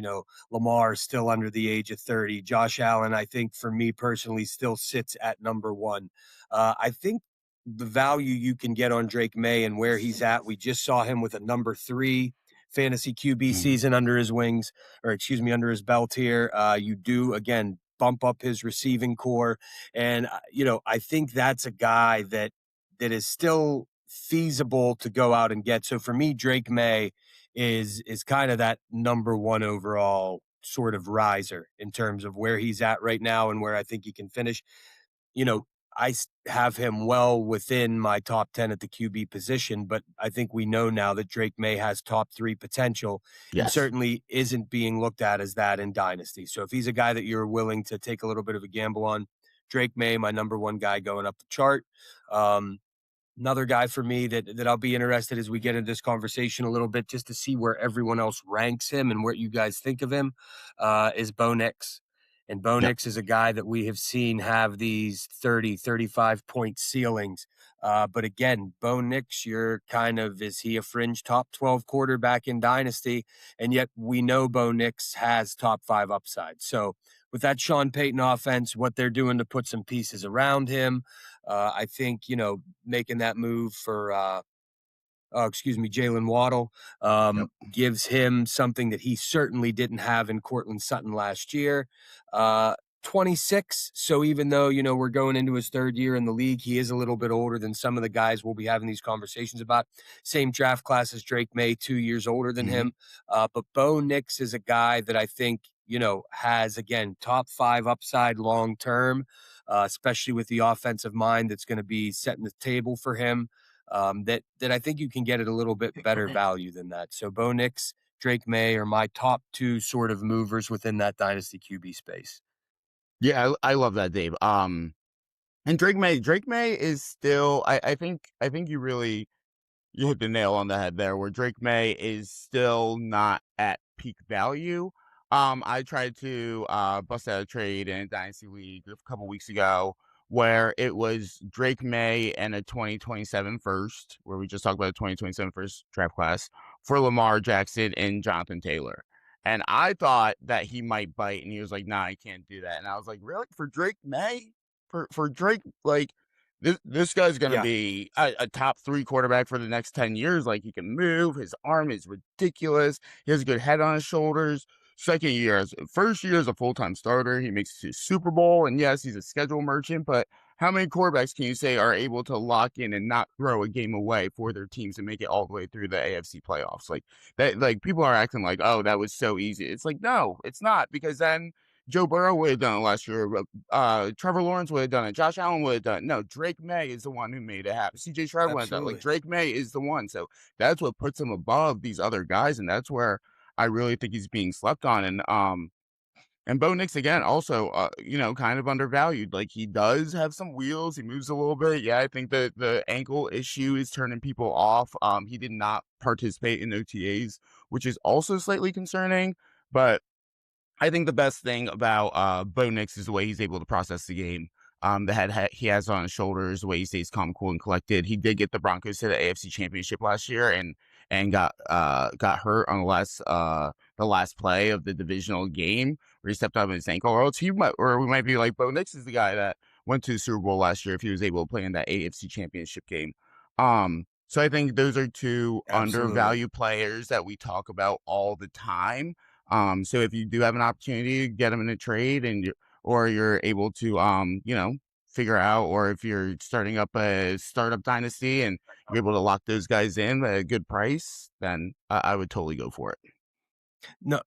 Lamar is still under the age of 30. Josh Allen, I think for me personally, still sits at number 1. I think the value you can get on Drake Maye and where he's at, we just saw him with a number 3 fantasy QB season under his wings, under his belt here. You do, again, bump up his receiving core. And, I think that's a guy that is still feasible to go out and get. So for me, Drake Maye is kind of that number one overall sort of riser in terms of where he's at right now and where I think he can finish. You know, have him well within my top 10 at the QB position, but I think we know now that Drake Maye has top 3 potential and Yes. certainly isn't being looked at as that in Dynasty. So if he's a guy that you're willing to take a little bit of a gamble on, Drake Maye, my number one guy going up the chart. Another guy for me that I'll be interested as we get into this conversation a little bit, just to see where everyone else ranks him and what you guys think of him, is Bo Nix. And Bo Nix is a guy that we have seen have these 30, 35 point ceilings. But again, Bo Nix, is he a fringe top 12 quarterback in Dynasty? And yet we know Bo Nix has top 5 upside. So with that Sean Payton offense, what they're doing to put some pieces around him, I think, making that move for Jalen Waddle gives him something that he certainly didn't have in Cortland Sutton last year. 26. So even though, we're going into his 3rd year in the league, he is a little bit older than some of the guys we'll be having these conversations about. Same draft class as Drake Maye, 2 years older than him. But Bo Nix is a guy that I think, has, again, top 5 upside long-term, especially with the offensive mind that's going to be setting the table for him. That I think you can get at a little bit better value than that. So Bo Nix, Drake Maye are my top 2 sort of movers within that Dynasty QB space. Yeah, I love that, Dave. And Drake Maye is still, I think you hit the nail on the head there, where Drake Maye is still not at peak value. I tried to bust out a trade in a Dynasty League a couple weeks ago where it was Drake Maye and a 2027 first, where we just talked about a 2027 first draft class, for Lamar Jackson and Jonathan Taylor. And I thought that he might bite, and he was like, "Nah, I can't do that." And I was like, "Really? For Drake Maye? For Drake, like, this guy's gonna be a top 3 quarterback for the next 10 years. Like, he can move, his arm is ridiculous, he has a good head on his shoulders. First year as a full-time starter, he makes it to Super Bowl, and yes, he's a schedule merchant, but how many quarterbacks can you say are able to lock in and not throw a game away for their teams and make it all the way through the AFC playoffs? Like that, like, people are acting like, oh, that was so easy. It's like, no, it's not, because then Joe Burrow would have done it last year. Trevor Lawrence would have done it. Josh Allen would have done it. No, Drake Maye is the one who made it happen. CJ Stroud would have done it. Like, Drake Maye is the one. So that's what puts him above these other guys, and that's where I really think he's being slept on. And Bo Nix, again, also, kind of undervalued. Like, he does have some wheels. He moves a little bit. Yeah, I think that the ankle issue is turning people off. He did not participate in OTAs, which is also slightly concerning. But I think the best thing about Bo Nix is the way he's able to process the game. The head he has on his shoulders, the way he stays calm, cool, and collected. He did get the Broncos to the AFC Championship last year, and got hurt on the last play of the divisional game where he stepped on his ankle. Or we might be like, Bo Nix is the guy that went to the Super Bowl last year if he was able to play in that AFC Championship game. So I think those are 2 undervalued players that we talk about all the time. So if you do have an opportunity to get them in a trade, or you're able to, figure out, or if you're starting up a startup dynasty and you're able to lock those guys in at a good price, then I would totally go for it. No,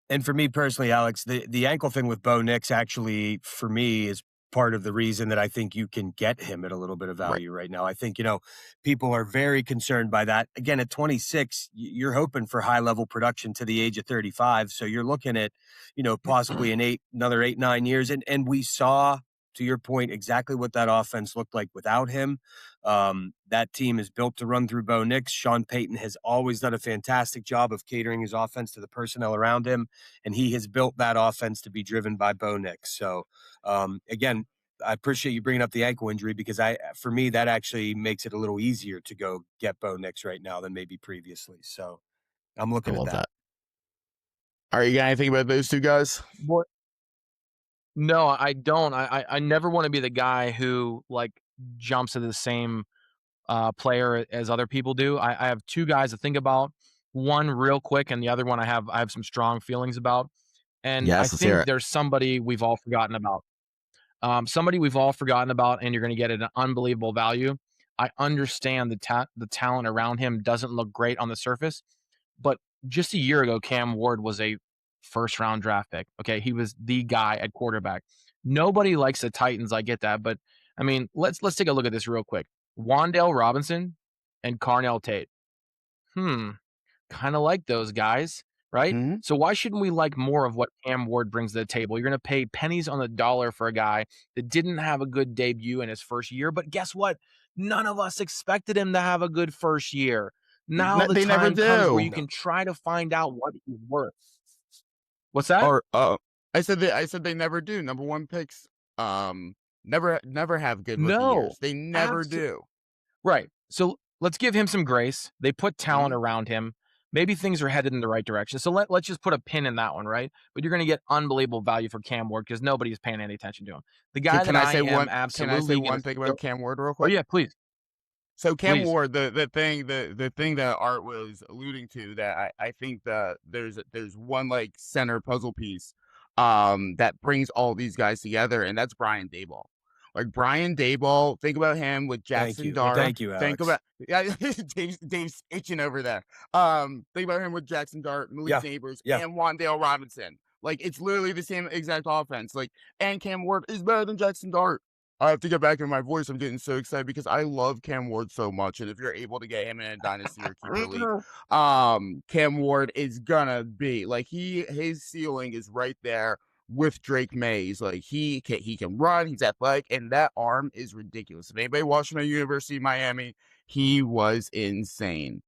and for me personally, Alex, the ankle thing with Bo Nix actually, for me, is part of the reason that I think you can get him at a little bit of value right now. I think, people are very concerned by that. Again, at 26, you're hoping for high level production to the age of 35. So you're looking at, possibly another 8, 9 years. And we saw, to your point, exactly what that offense looked like without him. That team is built to run through Bo Nix. Sean Payton has always done a fantastic job of catering his offense to the personnel around him, and he has built that offense to be driven by Bo Nix. So, again, I appreciate you bringing up the ankle injury, because for me, that actually makes it a little easier to go get Bo Nix right now than maybe previously. So I'm looking at that. All right, you got anything about those 2 guys? What? No, I don't. I never want to be the guy who, like, jumps to the same player as other people do. I have 2 guys to think about. One real quick, and the other one I have some strong feelings about. And Yes, I let's hear think it. there's somebody we've all forgotten about. And you're going to get at an unbelievable value. I understand the talent around him doesn't look great on the surface, but just a year ago, Cam Ward was a first-round draft pick, okay? He was the guy at quarterback. Nobody likes the Titans, I get that, but, I mean, let's take a look at this real quick. Wan'Dale Robinson and Carnell Tate. Kinda like those guys, right? Mhm. So why shouldn't we like more of what Cam Ward brings to the table? You're gonna pay pennies on the dollar for a guy that didn't have a good debut in his first year, but guess what? None of us expected him to have a good first year. Now the They never time comes where do. you can try to find out what he's worth. What's that? Or I said they never do. Number one picks never have good rookie No. years. They never Abso do. Right. So let's give him some grace. They put talent Mhm. around him. Maybe things are headed in the right direction. So let's just put a pin in that one, right? But you're going to get unbelievable value for Cam Ward because nobody's paying any attention to him. The guy Can that I I say am one? Can I say absolutely going one thing about Cam Ward real Oh quick? yeah, please. So Cam Please. Ward, the thing that Art was alluding to, that I think that there's one like center puzzle piece that brings all these guys together, and that's Brian Daboll. Like Brian Daboll, think about him with Jackson Dart. Thank you, Think Alex. about Dave's itching over there. Think about him with Jackson Dart, Malik Neighbors, and Wan'Dale Robinson. Like it's literally the same exact offense. Like, and Cam Ward is better than Jackson Dart. I have to get back in my voice. I'm getting so excited because I love Cam Ward so much. And if you're able to get him in a dynasty or keeper league, Cam Ward is gonna be like his ceiling is right there with Drake Maye's. Like he can run, he's athletic, and that arm is ridiculous. If anybody watched him at University of Miami, he was insane.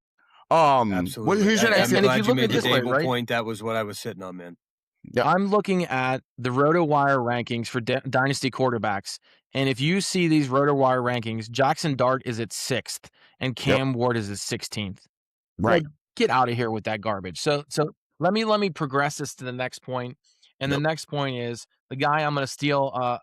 Absolutely. Who's your I'm next? and if glad you you look made at the this way, Dable right? point. That was what I was sitting on, man. Yeah. I'm looking at the Rotowire rankings for dynasty quarterbacks. And if you see these Rotowire rankings, Jackson Dart is at 6th and Cam Ward is at 16th. Right. Like, get out of here with that garbage. So let me progress this to the next point. And the next point is the guy I'm going to steal.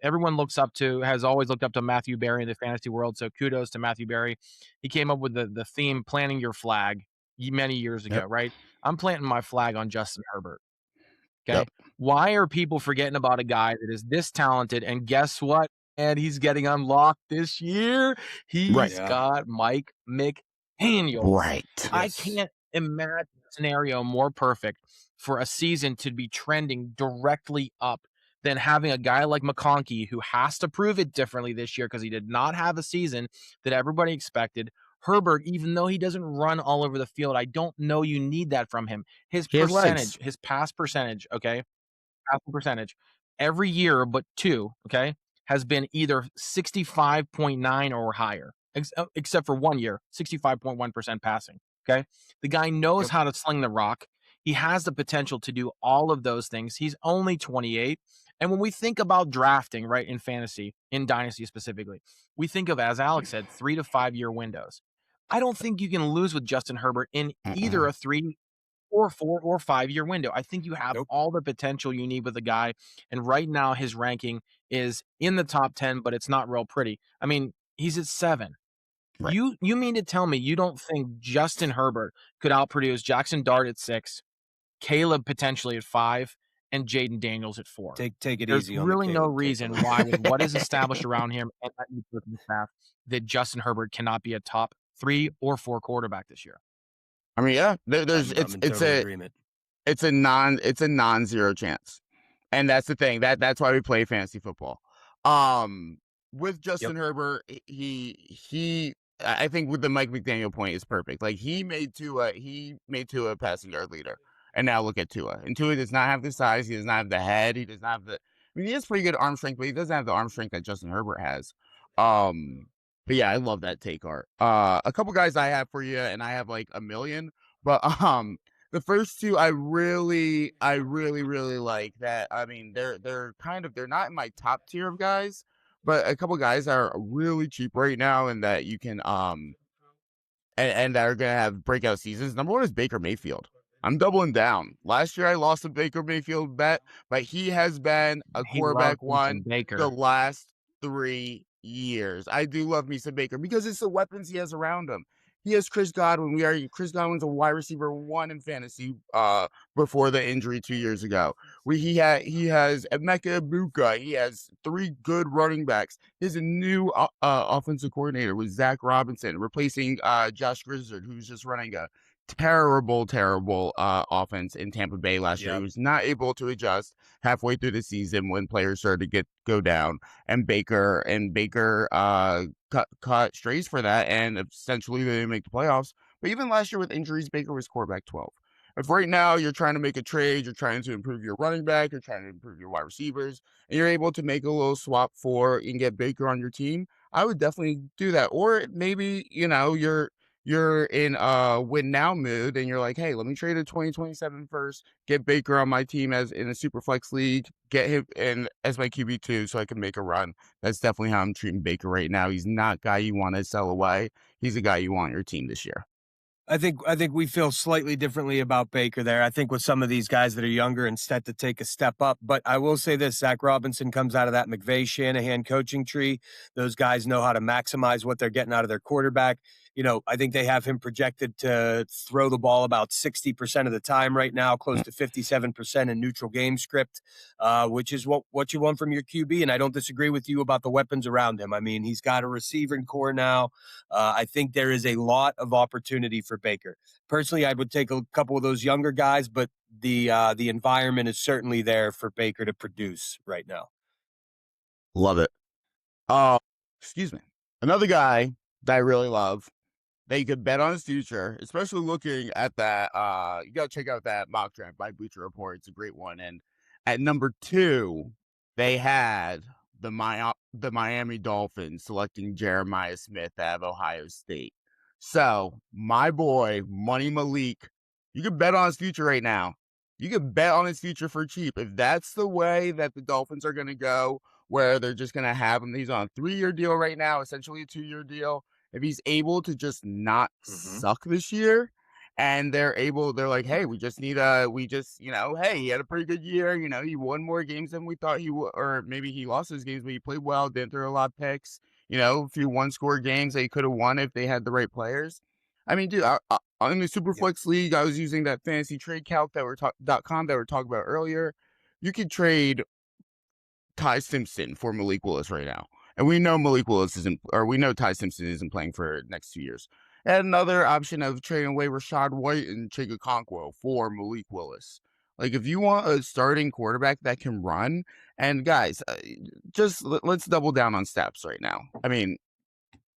Everyone has always looked up to Matthew Berry in the fantasy world. So kudos to Matthew Berry. He came up with the theme "Planting Your Flag" many years ago, right? I'm planting my flag on Justin Herbert. Okay. Why are people forgetting about a guy that is this talented? And guess what? And he's getting unlocked this year. He's got Mike McDaniel. Right. I can't imagine a scenario more perfect for a season to be trending directly up than having a guy like McConkey who has to prove it differently this year because he did not have a season that everybody expected. Herbert, even though he doesn't run all over the field, I don't know you need that from him. His percentage, his pass percentage, passing percentage, every year but 2, has been either 65.9 or higher, except for 1 year, 65.1% passing, The guy knows how to sling the rock. He has the potential to do all of those things. He's only 28. And when we think about drafting, right, in fantasy, in dynasty specifically, we think of, as Alex said, 3 to 5 year windows. I don't think you can lose with Justin Herbert in either a 3 or 4 or 5 year window. I think you have all the potential you need with the guy. And right now his ranking is in the top 10, but it's not real pretty. I mean, he's at 7. Right. You mean to tell me you don't think Justin Herbert could outproduce Jackson Dart at 6, Caleb potentially at 5, and Jaden Daniels at 4? Take it There's easy on really the no Caleb reason takeaway. why, with what is established around him and that new coaching staff, that Justin Herbert cannot be a top 3 or 4 quarterback this year. I mean, yeah, there's I'm in total agreement. it's a non-zero chance. And that's the thing. That's why we play fantasy football. With Justin Herbert, I think with the Mike McDaniel point is perfect. Like he made Tua a passing yard leader. And now look at Tua. And Tua does not have the size, he does not have the head, he does not have he has pretty good arm strength, but he doesn't have the arm strength that Justin Herbert has. But yeah, I love that take, Art. A couple guys I have for you, and I have like a million, but the first two I really like that. I mean, they're not in my top tier of guys, but a couple guys are really cheap right now, and that you can and that are gonna have breakout seasons. Number one is Baker Mayfield. I'm doubling down. Last year I lost a Baker Mayfield bet, but he has been a quarterback one the last 3 years. I do love me some Baker because it's the weapons he has around him. He has Chris Godwin. Chris Godwin's a wide receiver 1 in fantasy before the injury 2 years ago. He has Emeka Ibuka. He has 3 good running backs. He has a new offensive coordinator with Zach Robinson, replacing Josh Grizzard, who's just running a terrible offense in Tampa Bay last year. He was not able to adjust halfway through the season when players started to go down, and Baker caught strays for that, and essentially they didn't make the playoffs. But even last year with injuries, Baker was quarterback 12. If right now you're trying to make a trade, you're trying to improve your running back, you're trying to improve your wide receivers, and you're able to make a little swap and get Baker on your team, I would definitely do that. Or maybe, you're in a win now mood and you're like, hey, let me trade a 2027 first, get Baker on my team as in a super flex league, get him in as my QB2 so I can make a run. That's definitely how I'm treating Baker right now. He's not a guy you want to sell away. He's a guy you want on your team this year. I think we feel slightly differently about Baker there. I think with some of these guys that are younger and set to take a step up. But I will say this, Zach Robinson comes out of that McVay-Shanahan coaching tree. Those guys know how to maximize what they're getting out of their quarterback. I think they have him projected to throw the ball about 60% of the time right now, close to 57% in neutral game script, which is what you want from your QB. And I don't disagree with you about the weapons around him. I mean, he's got a receiving core now. I think there is a lot of opportunity for Baker. Personally, I would take a couple of those younger guys, but the environment is certainly there for Baker to produce right now. Love it. Excuse me. Another guy that I really love, that you could bet on his future, especially looking at that. You got to check out that mock draft by Bleacher Report. It's a great one. And at number 2, they had the Miami Dolphins selecting Jeremiah Smith out of Ohio State. So my boy, Money Malik, you can bet on his future right now. You can bet on his future for cheap. If that's the way that the Dolphins are going to go, where they're just going to have him, he's on a 3-year deal right now, essentially a 2-year deal. If he's able to just not suck this year, and they're like, hey, hey, he had a pretty good year. He won more games than we thought he would, or maybe he lost his games, but he played well, didn't throw a lot of picks. A few one-score games that he could have won if they had the right players. I mean, dude, in the Superflex League, I was using that fantasy trade calc .com that we were talking about earlier. You could trade Ty Simpson for Malik Willis right now. And we know we know Ty Simpson isn't playing for next 2 years. And another option of trading away Rashad White and Chig Okonkwo for Malik Willis. Like, if you want a starting quarterback that can run, and guys, let's double down on stats right now. I mean,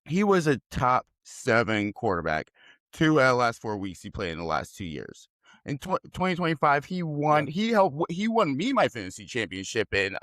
he was a top 7 quarterback 2 out of the last 4 weeks he played in the last 2 years. In 2025, he won. Yeah. He won me my fantasy championship in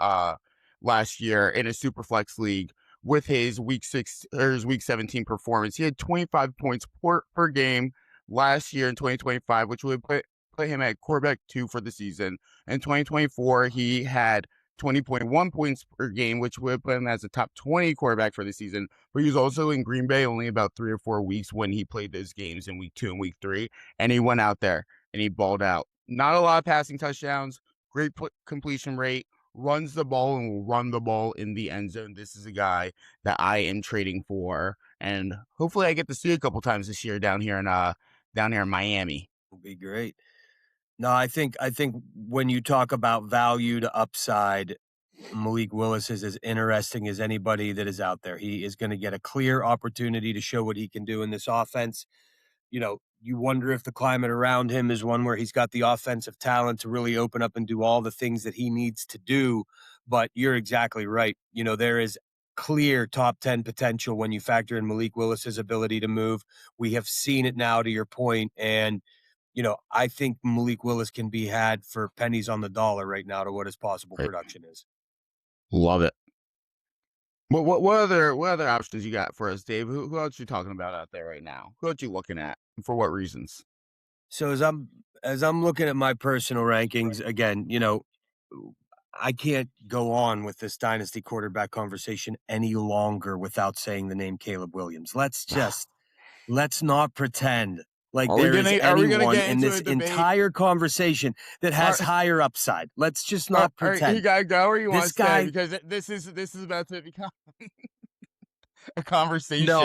last year in a super flex league with his week 17 performance. He had 25 points per game last year in 2025, which would put him at quarterback 2 for the season. In 2024, he had 20.1 points per game, which would put him as a top 20 quarterback for the season. But he was also in Green Bay only about 3 or 4 weeks when he played those games in week 2 and week 3. And he went out there and he balled out. Not a lot of passing touchdowns, great completion rate, runs the ball and will run the ball in the end zone. This is a guy that I am trading for, and hopefully I get to see a couple times this year down here in Miami. Will be great. No, I think when you talk about value to upside, Malik Willis is as interesting as anybody that is out there. He is going to get a clear opportunity to show what he can do in this offense. You wonder if the climate around him is one where he's got the offensive talent to really open up and do all the things that he needs to do. But you're exactly right. There is clear top 10 potential when you factor in Malik Willis's ability to move. We have seen it now, to your point, and I think Malik Willis can be had for pennies on the dollar right now to what his possible production is. Love it. What other options you got for us, Dave? Who else you talking about out there right now? Who else you looking at, and for what reasons? So as I'm looking at my personal rankings again, I can't go on with this dynasty quarterback conversation any longer without saying the name Caleb Williams. Let's not pretend like there is anyone in this entire conversation that has higher upside. Let's just not pretend. You gotta go, or you want to stay, because this is about to become a conversation. No,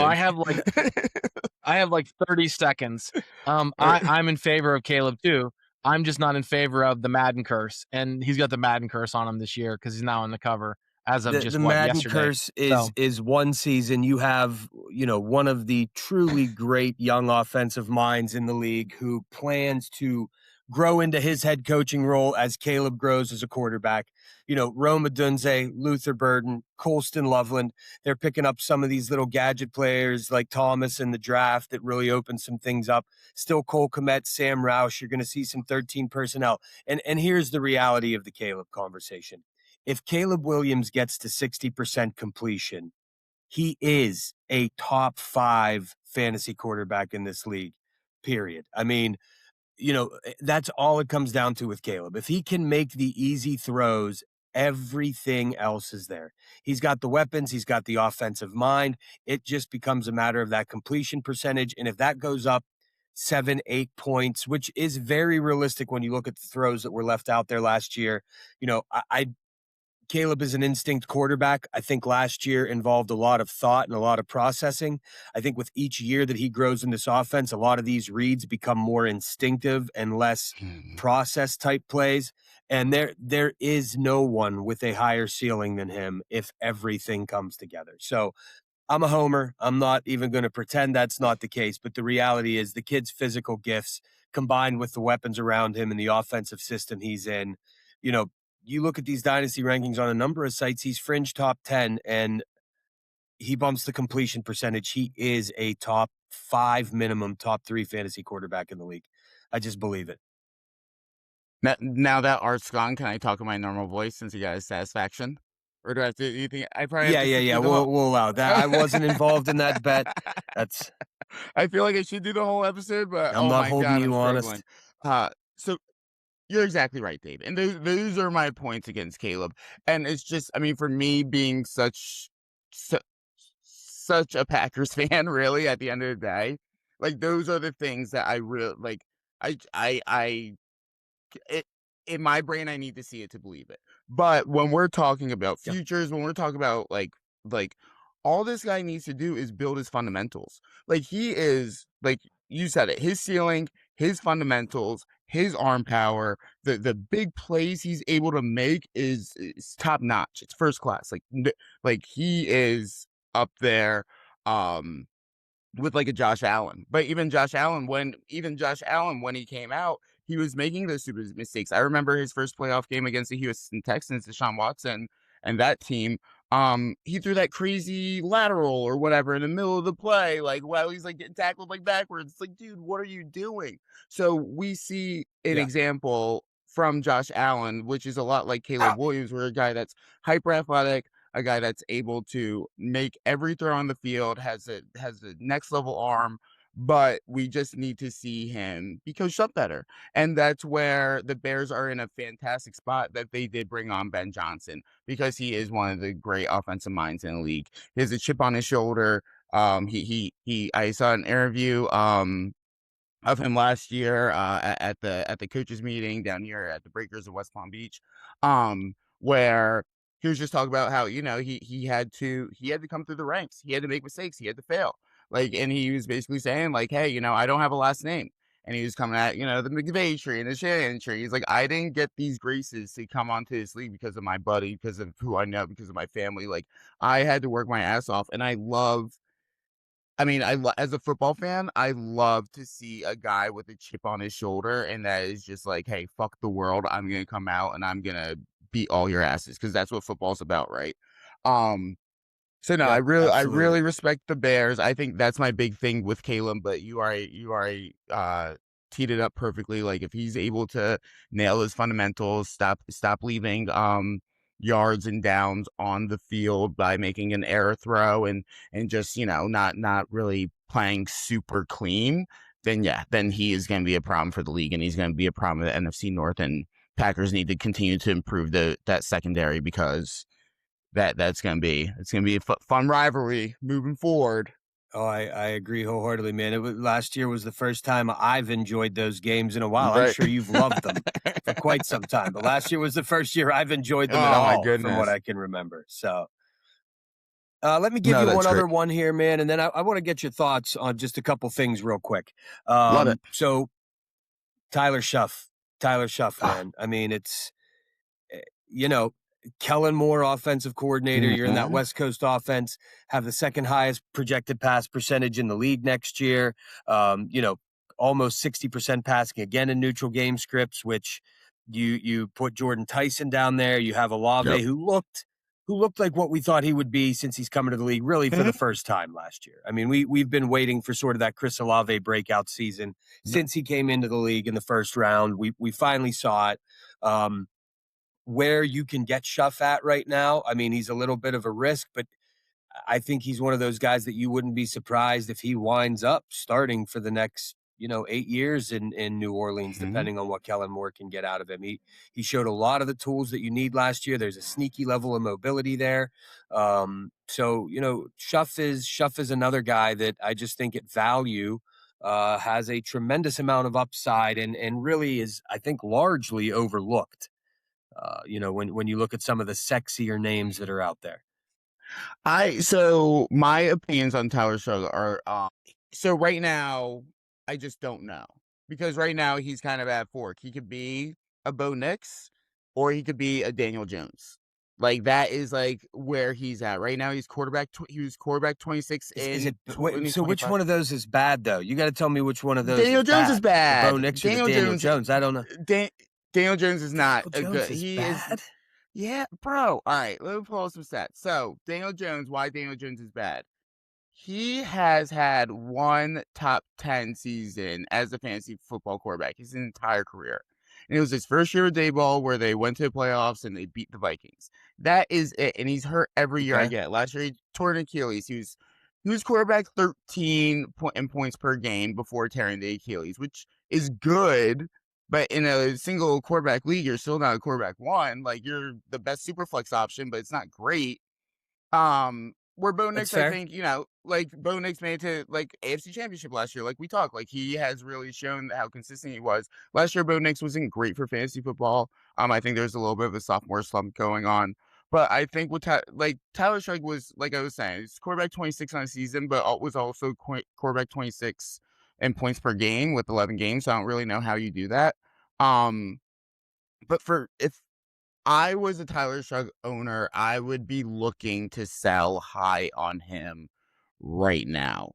I have like 30 seconds. I'm in favor of Caleb too. I'm just not in favor of the Madden curse, and he's got the Madden curse on him this year because he's now on the cover as of The Madden yesterday. curse is one season. You have, one of the truly great young offensive minds in the league who plans to grow into his head coaching role as Caleb grows as a quarterback. Rome Odunze, Luther Burden, Colston Loveland, they're picking up some of these little gadget players like Thomas in the draft that really open some things up. Still Cole Kmet, Sam Roush, you're going to see some 13 personnel. And here's the reality of the Caleb conversation. If Caleb Williams gets to 60% completion, he is a top 5 fantasy quarterback in this league, period. I mean, that's all it comes down to with Caleb. If he can make the easy throws, everything else is there. He's got the weapons. He's got the offensive mind. It just becomes a matter of that completion percentage. And if that goes up 7-8 points, which is very realistic when you look at the throws that were left out there last year, Caleb is an instinct quarterback. I think last year involved a lot of thought and a lot of processing. I think with each year that he grows in this offense, a lot of these reads become more instinctive and less process type plays. And there is no one with a higher ceiling than him if everything comes together. So I'm a homer. I'm not even going to pretend that's not the case. But the reality is the kid's physical gifts combined with the weapons around him and the offensive system he's in, you look at these dynasty rankings on a number of sites, he's fringe top 10 and he bumps the completion percentage. He is a top 5 minimum, top 3 fantasy quarterback in the league. I just believe it. Now that Art's gone, can I talk in my normal voice since you got his satisfaction? Or do I have to, you think I probably have to Yeah. We'll allow that. I wasn't involved in that bet. I feel like I should do the whole episode, but I'm not holding you honest. So you're exactly right, Dave. And those are my points against Caleb. And it's just, I mean, for me being such a Packers fan, really, at the end of the day, like those are the things that I really like. In my brain, I need to see it to believe it. But when we're talking about futures, when we're talking about like all this guy needs to do is build his fundamentals. Like he is, like you said it, his ceiling, his fundamentals, his arm power, the big plays he's able to make is top notch. It's first class. Like he is up there with like a Josh Allen. But even Josh Allen when he came out, he was making those stupid mistakes. I remember his first playoff game against the Houston Texans, Deshaun Watson and that team. He threw that crazy lateral or whatever in the middle of the play, like while he's like getting tackled like backwards. It's like, dude, what are you doing? So we see an example from Josh Allen, which is a lot like Caleb Williams, where a guy that's hyper athletic, a guy that's able to make every throw on the field, has a next level arm, but we just need to see him be coached up better. And that's where the Bears are in a fantastic spot that they did bring on Ben Johnson, because he is one of the great offensive minds in the league. He has a chip on his shoulder. I saw an interview of him last year at the coaches meeting down here at the Breakers of West Palm Beach, where he was just talking about how, he had to come through the ranks. He had to make mistakes. He had to fail. And he was basically saying like, hey, I don't have a last name. And he was coming at, the McVay tree and the Shannon tree. He's like, I didn't get these graces to come onto this league because of my buddy, because of who I know, because of my family. Like, I had to work my ass off. And as a football fan, I love to see a guy with a chip on his shoulder. And that is just like, hey, fuck the world. I'm going to come out and I'm going to beat all your asses, because that's what football's about, right? So no, I really respect the Bears. I think that's my big thing with Caleb, but you are teed it up perfectly. Like if he's able to nail his fundamentals, stop leaving yards and downs on the field by making an error throw and just, not really playing super clean, then he is going to be a problem for the league, and he's going to be a problem at the NFC North, and Packers need to continue to improve that secondary, because it's going to be a fun rivalry moving forward. Oh, I agree wholeheartedly, man. Last year was the first time I've enjoyed those games in a while. Right. I'm sure you've loved them for quite some time, but last year was the first year I've enjoyed them at all, from what I can remember. So Let me give No, you that's one other great. one here, man, and then I want to get your thoughts on just a couple things real quick. Love it. So Tyler Shuff, Ah. man. I mean, it's you know, Kellen Moore, offensive coordinator. You're in that Mhm. West Coast offense, have the second highest projected pass percentage in the league next year. Almost 60% passing again in neutral game scripts, which you put Jordan Tyson down there. You have Olave, Yep. who looked like what we thought he would be since he's coming to the league, really for the first time last year. I mean, we've been waiting for sort of that Chris Olave breakout season since he came into the league in the first round. We finally saw it. Where you can get Shuff at right now, I mean, he's a little bit of a risk, but I think he's one of those guys that you wouldn't be surprised if he winds up starting for the next, 8 years in New Orleans, depending on what Kellen Moore can get out of him. He showed a lot of the tools that you need last year. There's a sneaky level of mobility there. Shuff is another guy that I just think at value has a tremendous amount of upside and really is, I think, largely overlooked. When you look at some of the sexier names that are out there. So my opinions on Tyler Sugg are so right now I just don't know, because right now he's kind of at fork. He could be a Bo Nix or he could be a Daniel Jones. Like that is like where he's at right now. He's quarterback. He was quarterback 26 Is in it so? Which 2025. one of those is bad though? You got to tell me which one of those Daniel is Jones is bad. The Bo bad. Nix or the Daniel Jones? I don't know. Daniel Jones is not Daniel a Jones good. is He bad. is. Yeah, bro. All right, let me pull up some stats. So Daniel Jones, why Daniel Jones is bad? He has had one top 10 season as a fantasy football quarterback his entire career. And it was his first year with Dayball where they went to the playoffs and they beat the Vikings. That is it. And he's hurt every year I Okay. get. Last year he tore an Achilles. He was quarterback 13 in points per game before tearing the Achilles, which is good. But in a single quarterback league, you're still not a quarterback one. Like you're the best super flex option, but it's not great. Where Bo That's Nix, I fair. think, like Bo Nix made it to like AFC Championship last year. Like we talked, like he has really shown how consistent he was. Last year, Bo Nix wasn't great for fantasy football. I think there's a little bit of a sophomore slump going on. But I think with Tyler Sugg was, like I was saying, he's quarterback 26 on a season, but was also quarterback 26 in points per game with 11 games. So I don't really know how you do that. But if I was a Tyler Sugg owner, I would be looking to sell high on him right now.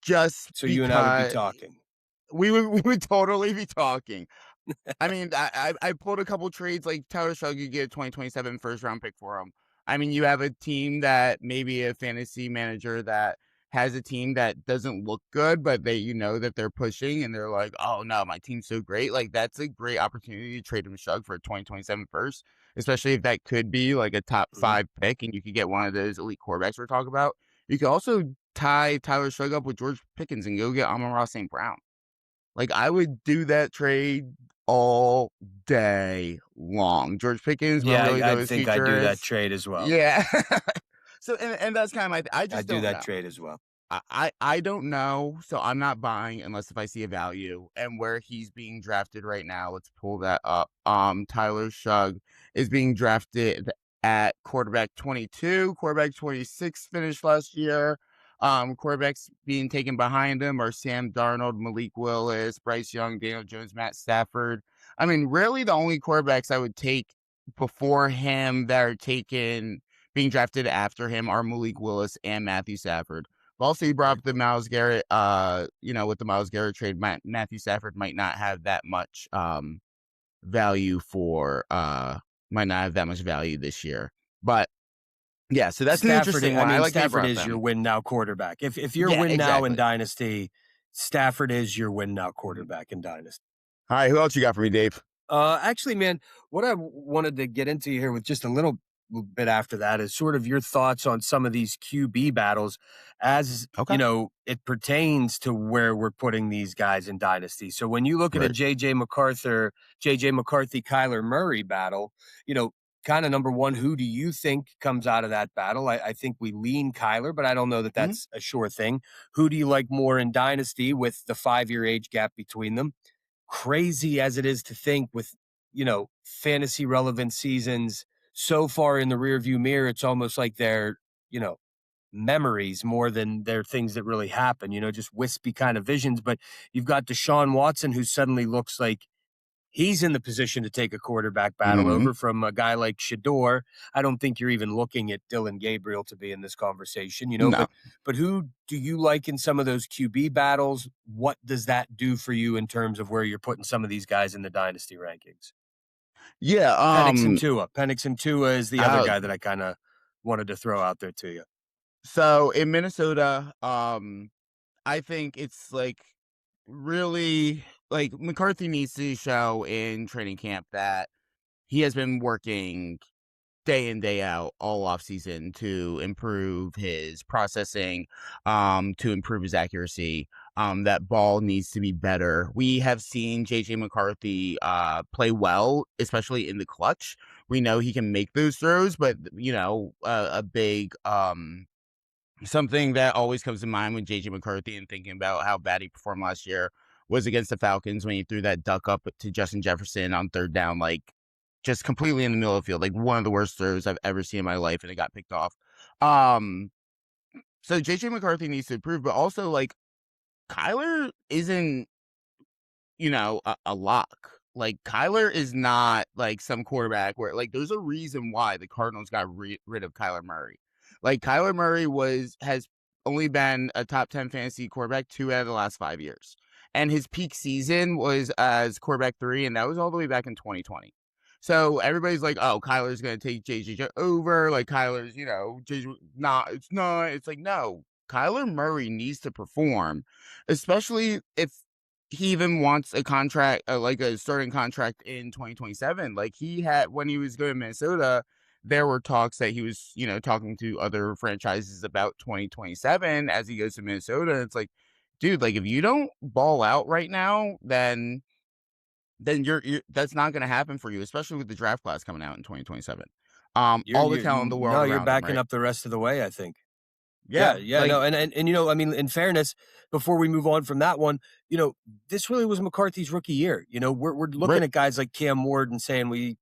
Just So you and I would be because talking. we would totally be talking. I mean, I pulled a couple trades like Tyler Sugg. You get a 2027 first round pick for him. I mean, you have a team that maybe a fantasy manager that has a team that doesn't look good, but that they're pushing and they're like, oh no, my team's so great. Like that's a great opportunity to trade him Sugg for a 2027 first, especially if that could be like a top 5 pick and you could get one of those elite quarterbacks we're talking about. You could also tie Tyler Sugg up with George Pickens and go get Amon-Ra St. Brown. Like I would do that trade all day long. George Pickens, we don't Yeah, really know I his think future I do that is. trade as well. Yeah. So and that's kind of my. I I just do don't that know. trade as well. I don't know, so I'm not buying unless if I see a value. And where he's being drafted right now, let's pull that up. Tyler Sugg is being drafted at quarterback 22, quarterback 26 finished last year. Quarterbacks being taken behind him are Sam Darnold, Malik Willis, Bryce Young, Daniel Jones, Matt Stafford. I mean, really the only quarterbacks I would take before him that are being drafted after him are Malik Willis and Matthew Stafford. Also, you brought up the Myles Garrett, with the Myles Garrett trade, Matthew Stafford might not have that much value this year. But yeah, so that's an interesting one. I like Stafford is your win now quarterback. If you're win now in Dynasty, Stafford is your win now quarterback in Dynasty. All right, who else you got for me, Dave? Actually, man, what I wanted to get into here with just a little bit after that is sort of your thoughts on some of these QB battles as, it pertains to where we're putting these guys in Dynasty. So when you look at a JJ McCarthy, Kyler Murray battle, kind of number one, who do you think comes out of that battle? I think we lean Kyler, but I don't know that that's a sure thing. Who do you like more in Dynasty with the 5-year age gap between them? Crazy as it is to think with, fantasy relevant seasons so far in the rearview mirror, it's almost like they're, memories more than they're things that really happen, just wispy kind of visions. But you've got Deshaun Watson, who suddenly looks like he's in the position to take a quarterback battle Mhm. over from a guy like Shador. I don't think you're even looking at Dylan Gabriel to be in this conversation, No. but who do you like in some of those QB battles? What does that do for you in terms of where you're putting some of these guys in the dynasty rankings? Yeah. Penix and Tua is the other guy that I kind of wanted to throw out there to you. So in Minnesota, I think it's like really like McCarthy needs to show in training camp that he has been working day in, day out all off season to improve his processing, to improve his accuracy. That ball needs to be better. We have seen JJ McCarthy play well, especially in the clutch. We know he can make those throws, but a big something that always comes to mind with JJ McCarthy and thinking about how bad he performed last year was against the Falcons when he threw that duck up to Justin Jefferson on third down, like just completely in the middle of the field, like one of the worst throws I've ever seen in my life, and it got picked off. So JJ McCarthy needs to improve, but also like Kyler isn't, a lock. Like Kyler is not like some quarterback where like there's a reason why the Cardinals got rid of Kyler Murray. Like Kyler Murray has only been a top 10 fantasy quarterback 2 out of the last 5 years. And his peak season was as quarterback 3, and that was all the way back in 2020. So everybody's like, oh, Kyler's going to take JJ over. Like Kyler's, JJ, it's not. It's like, no, Kyler Murray needs to perform, especially if he even wants a contract, like a starting contract in 2027. Like he had when he was going to Minnesota, there were talks that he was, talking to other franchises about 2027 as he goes to Minnesota. It's like, dude, like if you don't ball out right now, then you're that's not going to happen for you, especially with the draft class coming out in 2027. All the talent in the world. No, you're around him, backing right? up the rest of the way, I think. Yeah, like, no, and I mean, in fairness, before we move on from that one, this really was McCarthy's rookie year. We're looking Right. at guys like Cam Ward and saying we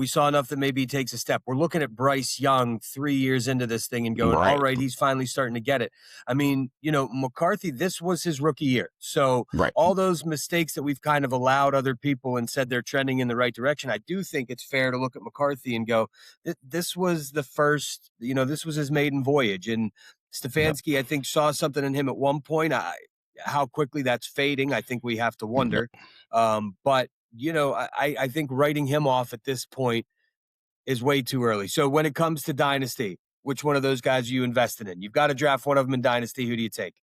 saw enough that maybe he takes a step. We're looking at Bryce Young 3 years into this thing and going, all right, he's finally starting to get it. I mean, McCarthy, this was his rookie year. So all those mistakes that we've kind of allowed other people and said they're trending in the right direction, I do think it's fair to look at McCarthy and go, this was the first, this was his maiden voyage. And Stefanski, I think, saw something in him at one point. How quickly that's fading, I think we have to wonder. But, I think writing him off at this point is way too early. So when it comes to Dynasty, which one of those guys are you invested in? You've got to draft one of them in Dynasty. Who do you take?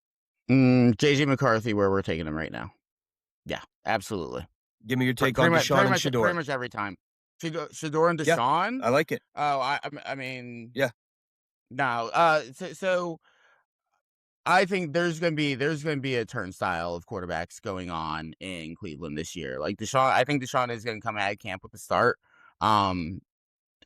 JJ McCarthy, where we're taking him right now. Yeah, absolutely. Give me your take on Deshaun and Shador. Pretty much every time. Shador and Deshaun? I like it. Oh, I mean... Yeah. No, so I think there's gonna be a turnstile of quarterbacks going on in Cleveland this year. Like I think Deshaun is gonna come out of camp with the start, and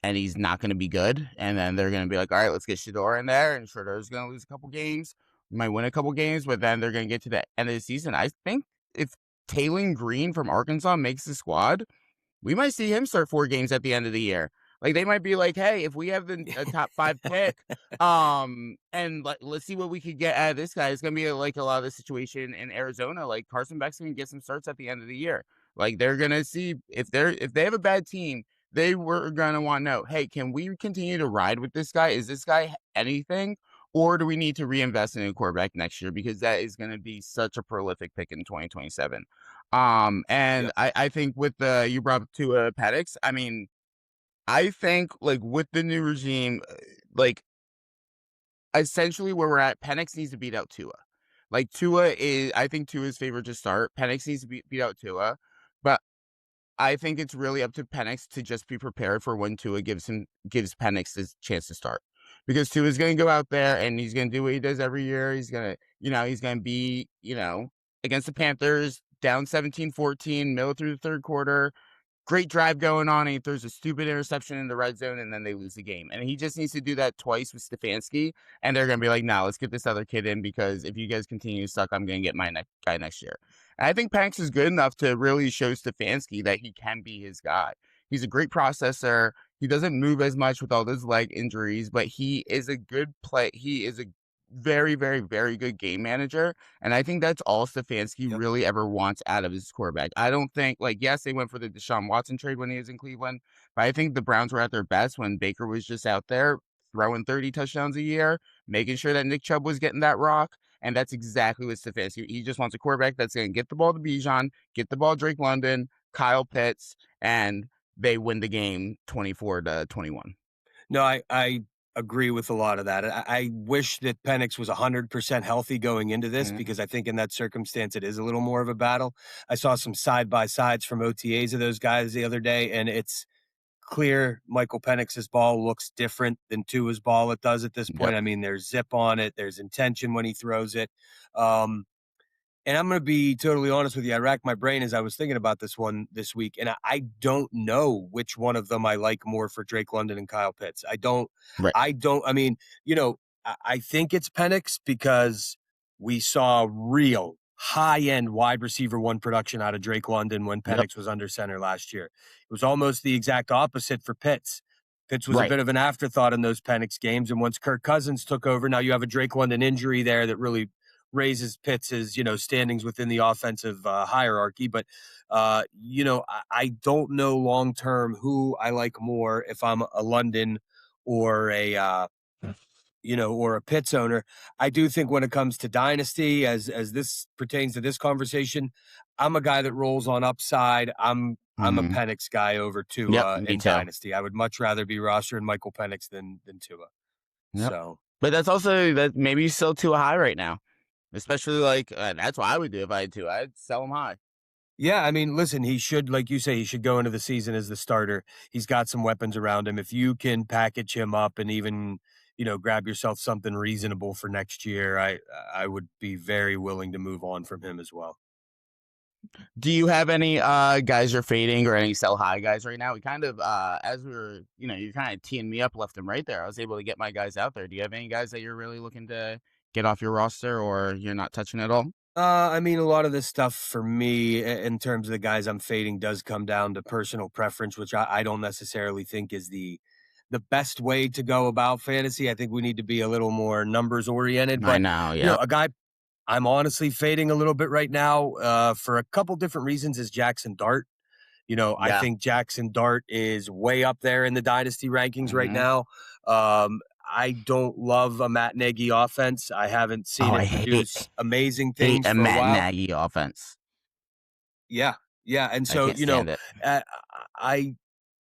he's not gonna be good. And then they're gonna be like, all right, let's get Shador in there, and Shador's gonna lose a couple games, might win a couple games, but then they're gonna get to the end of the season. I think if Taylor Green from Arkansas makes the squad, we might see him start 4 games at the end of the year. Like they might be like, hey, if we have a top 5 pick, and let's see what we could get out of this guy. It's gonna be like a lot of the situation in Arizona. Like Carson Beck's gonna get some starts at the end of the year. Like they're gonna see if they have a bad team, they were gonna want to know, hey, can we continue to ride with this guy? Is this guy anything? Or do we need to reinvest in a quarterback next year? Because that is going to be such a prolific pick in 2027. I think with you brought up Tua Penix, I mean, I think like with the new regime, like essentially where we're at, Penix needs to beat out Tua. Like I think Tua is favored to start. Penix needs to beat out Tua, but I think it's really up to Penix to just be prepared for when Tua gives Penix his chance to start. Because Tua is going to go out there and he's going to do what he does every year. He's going to be, against the Panthers, down 17-14, middle through the third quarter. Great drive going on, and he throws a stupid interception in the red zone, and then they lose the game. And he just needs to do that twice with Stefanski, and they're going to be like, let's get this other kid in, because if you guys continue to suck, I'm going to get my guy next year. And I think Penix is good enough to really show Stefanski that he can be his guy. He's a great processor. He doesn't move as much with all those leg injuries, but he is a good play. He is a very, very, very good game manager. And I think that's all Stefanski Yep. really ever wants out of his quarterback. I don't think, like, yes, they went for the Deshaun Watson trade when he was in Cleveland, but I think the Browns were at their best when Baker was just out there throwing 30 touchdowns a year, making sure that Nick Chubb was getting that rock. And that's exactly what Stefanski. He just wants a quarterback that's going to get the ball to Bijan, get the ball to Drake London, Kyle Pitts, and they win the game 24-21. No, I agree with a lot of that. I wish that Penix was 100% healthy going into this because I think in that circumstance it is a little more of a battle. I saw some side-by-sides from OTAs of those guys the other day, and it's clear Michael Penix's ball looks different than Tua's ball it does at this point. Yep. I mean, there's zip on it. There's intention when he throws it. And I'm going to be totally honest with you. I racked my brain as I was thinking about this one this week, and I don't know which one of them I like more for Drake London and Kyle Pitts. I don't. I mean, I think it's Penix because we saw real high-end wide receiver one production out of Drake London when Penix was under center last year. It was almost the exact opposite for Pitts. Pitts was a bit of an afterthought in those Penix games, and once Kirk Cousins took over, now you have a Drake London injury there that really raises Pitts's, standings within the offensive hierarchy. But, I don't know long-term who I like more if I'm a London or a Pitts owner. I do think when it comes to dynasty, as this pertains to this conversation, I'm a guy that rolls on upside. I'm a Penix guy over Tua in dynasty. I would much rather be rostering Michael Penix than Tua. Yep. So, but that's also that maybe he's still too high right now. Especially that's what I would do if I had to. I'd sell him high. Yeah, I mean, listen, he should, like you say, he should go into the season as the starter. He's got some weapons around him. If you can package him up and even, grab yourself something reasonable for next year, I would be very willing to move on from him as well. Do you have any guys you're fading or any sell high guys right now? We kind of, as we were, you're kind of teeing me up left and right there. I was able to get my guys out there. Do you have any guys that you're really looking to get off your roster or you're not touching at all? I mean, a lot of this stuff for me, in terms of the guys I'm fading, does come down to personal preference, which I don't necessarily think is the best way to go about fantasy. I think we need to be a little more numbers oriented. But I know, yeah. a guy I'm honestly fading a little bit right now, for a couple different reasons, is Jackson Dart. I think Jackson Dart is way up there in the dynasty rankings right now. I don't love a Matt Nagy offense. I haven't seen it produce amazing things for a Matt while. Nagy offense. Yeah. And so,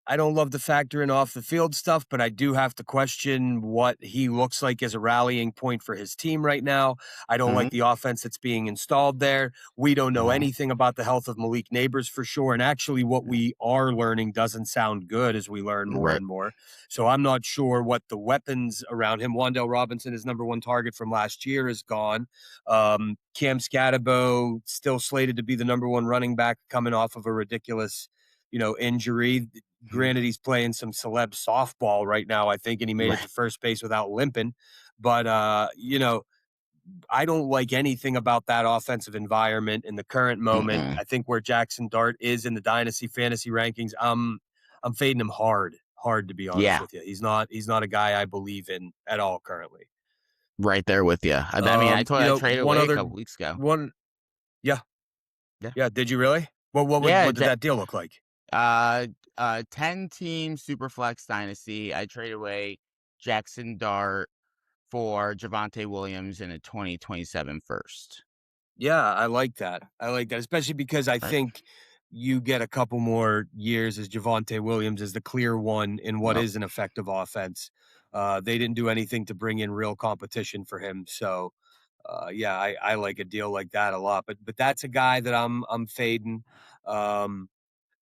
I don't love the factor in off the field stuff, but I do have to question what he looks like as a rallying point for his team right now. I don't like the offense that's being installed there. We don't know anything about the health of Malik Neighbors for sure. And actually what we are learning doesn't sound good as we learn more and more. So I'm not sure what the weapons around him. Wan'Dale Robinson, his number one target from last year, is gone. Cam Scatterbo still slated to be the number one running back coming off of a ridiculous, injury. Granted, he's playing some celeb softball right now, I think, and he made it to first base without limping. But, I don't like anything about that offensive environment in the current moment. I think where Jackson Dart is in the dynasty fantasy rankings, I'm fading him hard to be honest with you. He's not a guy I believe in at all currently. Right there with you. I mean, I traded away a couple weeks ago. Yeah. Did you really? What did that deal look like? 10-team Superflex Dynasty. I traded away Jackson Dart for Javonte Williams in a 2027 first. Yeah, I like that. Especially because I think you get a couple more years as Javonte Williams as the clear one in what is an effective offense. They didn't do anything to bring in real competition for him. So, I like a deal like that a lot. But that's a guy that I'm fading.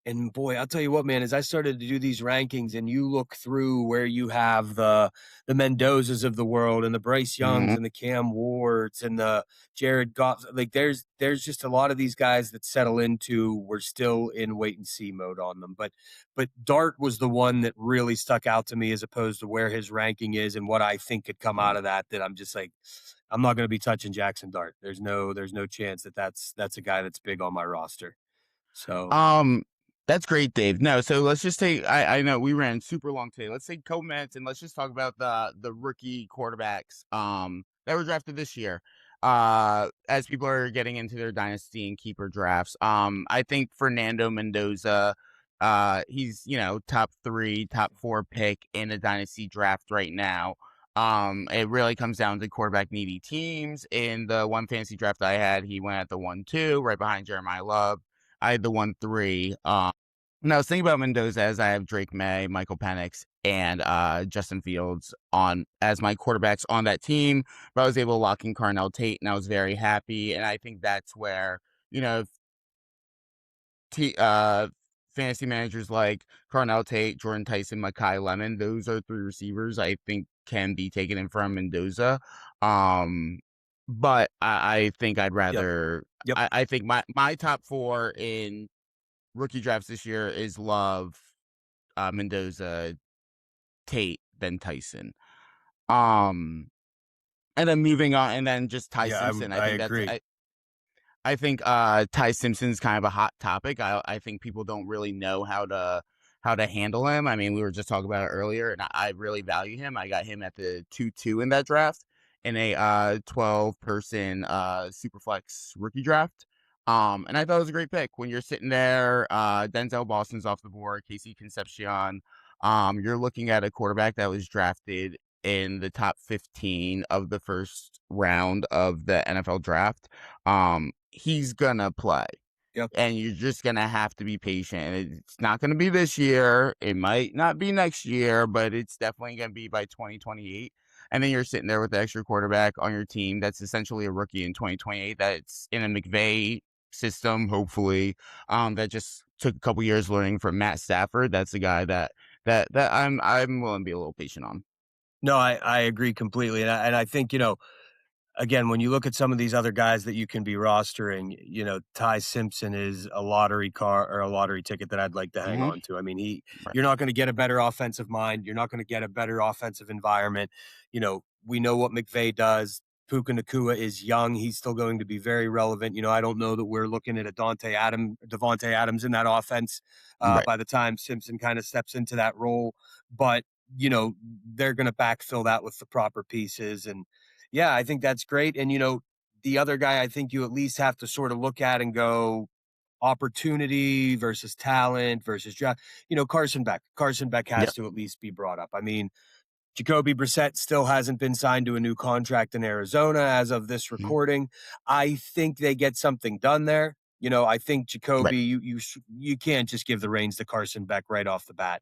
And boy, I'll tell you what, man, as I started to do these rankings and you look through where you have the Mendozas of the world and the Bryce Youngs and the Cam Wards and the Jared Goff, like there's just a lot of these guys that settle into, we're still in wait and see mode on them. But Dart was the one that really stuck out to me as opposed to where his ranking is and what I think could come out of that I'm just like, I'm not going to be touching Jackson Dart. There's no chance that's a guy that's big on my roster. So, That's great, Dave. No, so let's just take. I know we ran super long today. Let's take a couple minutes and let's just talk about the rookie quarterbacks that were drafted this year. As people are getting into their dynasty and keeper drafts. I think Fernando Mendoza, he's top 3, top 4 pick in a dynasty draft right now. It really comes down to quarterback needy teams. In the one fantasy draft I had, he went at the 1-2, right behind Jeremiah Love. I had the 1-3. And I was thinking about Mendoza as I have Drake May, Michael Penix, and Justin Fields on as my quarterbacks on that team. But I was able to lock in Carnell Tate, and I was very happy. And I think that's where, fantasy managers like Carnell Tate, Jordan Tyson, Makai Lemon, those are 3 receivers I think can be taken in from Mendoza. But I think I'd rather. Yep. I think my top 4 in rookie drafts this year is Love, Mendoza, Tate, then Tyson. And then moving on, and then just Ty Simpson. I agree. I think Ty Simpson's kind of a hot topic. I think people don't really know how to handle him. I mean, we were just talking about it earlier, and I really value him. I got him at the 2-2 in that draft in a 12-person Superflex rookie draft. And I thought it was a great pick. When you're sitting there, Denzel Boston's off the board, Casey Concepcion. You're looking at a quarterback that was drafted in the top 15 of the first round of the NFL draft. He's gonna play. Yep. And you're just gonna have to be patient. It's not gonna be this year. It might not be next year, but it's definitely gonna be by 2028. And then you're sitting there with the extra quarterback on your team that's essentially a rookie in 2028 that's in a McVay system, hopefully, that just took a couple years learning from Matt Stafford. That's the guy that I'm willing to be a little patient on. No, I agree completely. And I think, again, when you look at some of these other guys that you can be rostering, Ty Simpson is a lottery car or a lottery ticket that I'd like to hang on to. I mean, Right. you're not going to get a better offensive mind. You're not going to get a better offensive environment. We know what McVay does. Puka Nakua is young. He's still going to be very relevant. I don't know that we're looking at a Devontae Adams in that offense Right. by the time Simpson kind of steps into that role. But, they're going to backfill that with the proper pieces. And yeah, I think that's great. And, the other guy I think you at least have to sort of look at and go opportunity versus talent versus draft. Carson Beck. Carson Beck has to at least be brought up. I mean, Jacoby Brissett still hasn't been signed to a new contract in Arizona as of this recording. I think they get something done there. I think Jacoby, you can't just give the reins to Carson Beck right off the bat.